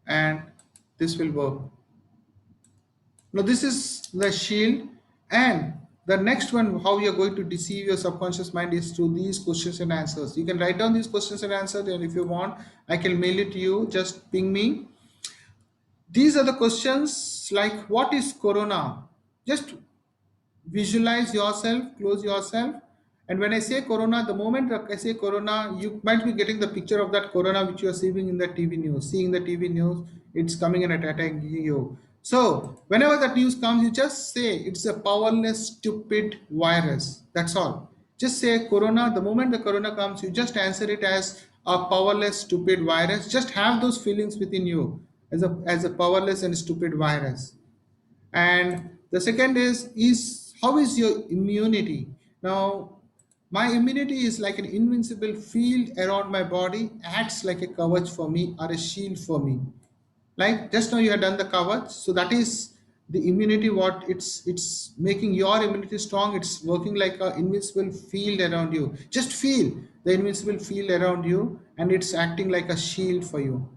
and this will work. Now this is the shield, and the next one, how you're going to deceive your subconscious mind is through these questions and answers. You can write down these questions and answers, and if you want, I can mail it to you. Just ping me. These are the questions like, what is corona? Just visualize yourself, close yourself. And when I say corona, the moment I say corona, you might be getting the picture of that corona which you are seeing in the TV news. Seeing the TV news, it's coming and attacking you. So whenever that news comes, you just say it's a powerless, stupid virus. That's all. Just say corona. The moment the corona comes, you just answer it as a powerless, stupid virus. Just have those feelings within you as a powerless and stupid virus. And the second is how is your immunity? Now my immunity is like an invincible field around my body, acts like a coverage for me or a shield for me. Like just now you have done the coverage, so that is the immunity. What it's making your immunity strong. It's working like an invincible field around you. Just feel the invincible field around you, and it's acting like a shield for you.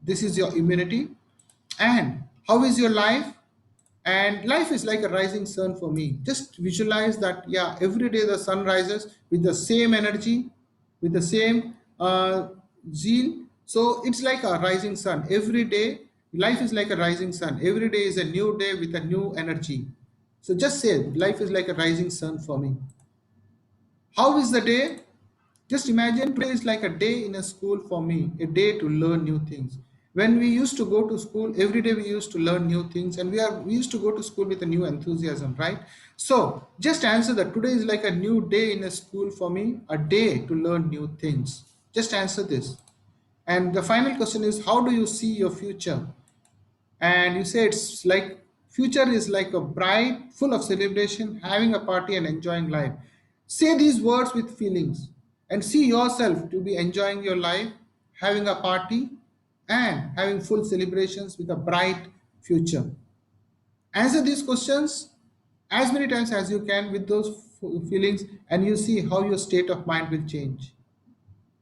This is your immunity. And how is your life? And life is like a rising sun for me. Just visualize that, yeah, every day the sun rises with the same energy, with the same zeal. So it's like a rising sun every day. Life is like a rising sun. Every day is a new day with a new energy. So just say life is like a rising sun for me. How is the day? Just imagine today is like a day in a school for me, a day to learn new things. When we used to go to school, every day we used to learn new things, and we used to go to school with a new enthusiasm, right? So just answer that today is like a new day in a school for me, a day to learn new things. Just answer this. And the final question is, how do you see your future? And you say it's like future is like a bright, full of celebration, having a party and enjoying life. Say these words with feelings and see yourself to be enjoying your life, having a party and having full celebrations with a bright future. Answer these questions as many times as you can with those feelings, and you see how your state of mind will change.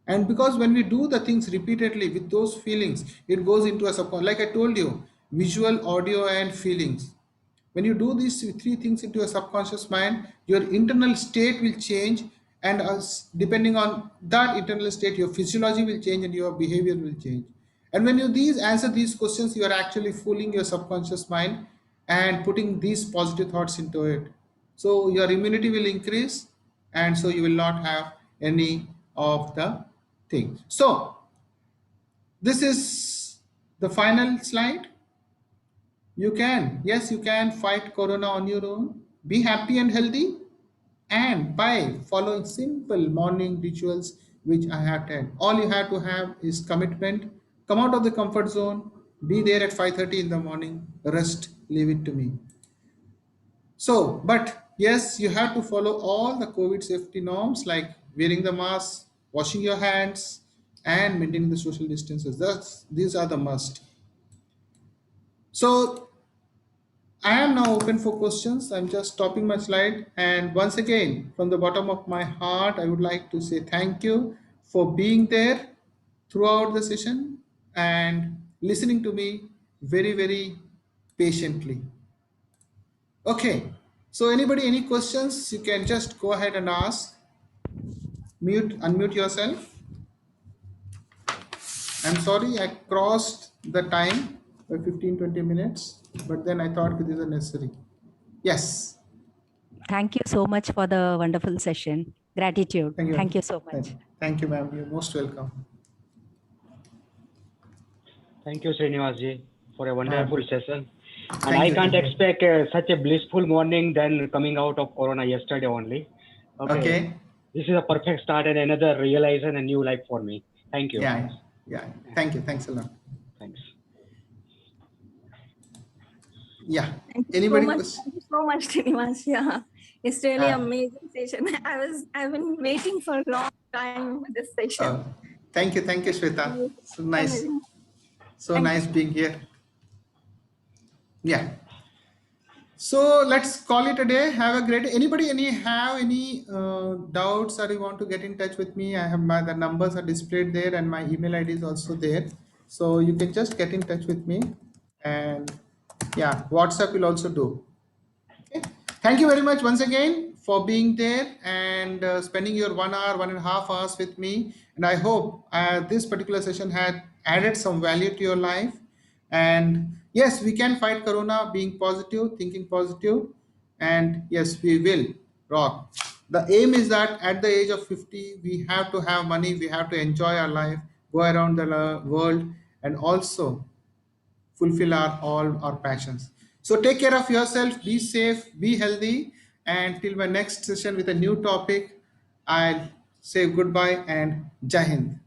And because when we do the things repeatedly with those feelings, it goes into a subconscious, like I told you, visual, audio, and feelings. When you do these three things into your subconscious mind, your internal state will change, and depending on that internal state, your physiology will change and your behavior will change. And when you answer these questions, you are actually fooling your subconscious mind and putting these positive thoughts into it. So your immunity will increase, and so you will not have any of the things. So this is the final slide. You can, yes, you can fight corona on your own. Be happy and healthy, and by following simple morning rituals which I have done. All you have to have is commitment. Come out of the comfort zone. Be there at 5:30 in the morning. Rest. Leave it to me. So, but yes, you have to follow all the COVID safety norms like wearing the mask, washing your hands, and maintaining the social distances. These are the must. So I am now open for questions. I'm just stopping my slide. And once again, from the bottom of my heart, I would like to say thank you for being there throughout the session and listening to me very, very patiently. Okay. So anybody, any questions, you can just go ahead and ask. Unmute yourself. I'm sorry, I crossed the time by 15-20 minutes, but then I thought it is necessary. Yes. Thank you so much for the wonderful session. Gratitude. Thank you. Thank you so much. Thank you, ma'am. You're most welcome. Thank you, Srinivasji, for a wonderful session. And Thank I you. can't expect such a blissful morning than coming out of Corona yesterday only. Okay. This is a perfect start and another realization and new life for me. Thank you. Yeah. Thank you. Thanks a lot. Thanks. Yeah. Thank you Anybody? Thank you so much, Srinivas. Yeah, it's really amazing session. I've been waiting for a long time for this session. Thank you, Shweta. So nice. Amazing. So Thank nice being here. Yeah. So let's call it a day. Have a great day. Anybody have any doubts, or you want to get in touch with me? I have the numbers are displayed there, and my email ID is also there. So you can just get in touch with me, and yeah, WhatsApp will also do. Okay. Thank you very much once again for being there and spending your 1 hour, 1.5 hours with me. And I hope this particular session had added some value to your life. And yes, we can fight Corona being positive, thinking positive. And yes, we will rock. The aim is that at the age of 50, we have to have money, we have to enjoy our life, go around the world, and also fulfill all our passions. So take care of yourself, be safe, be healthy, and till my next session with a new topic, I'll say goodbye and Jai Hind.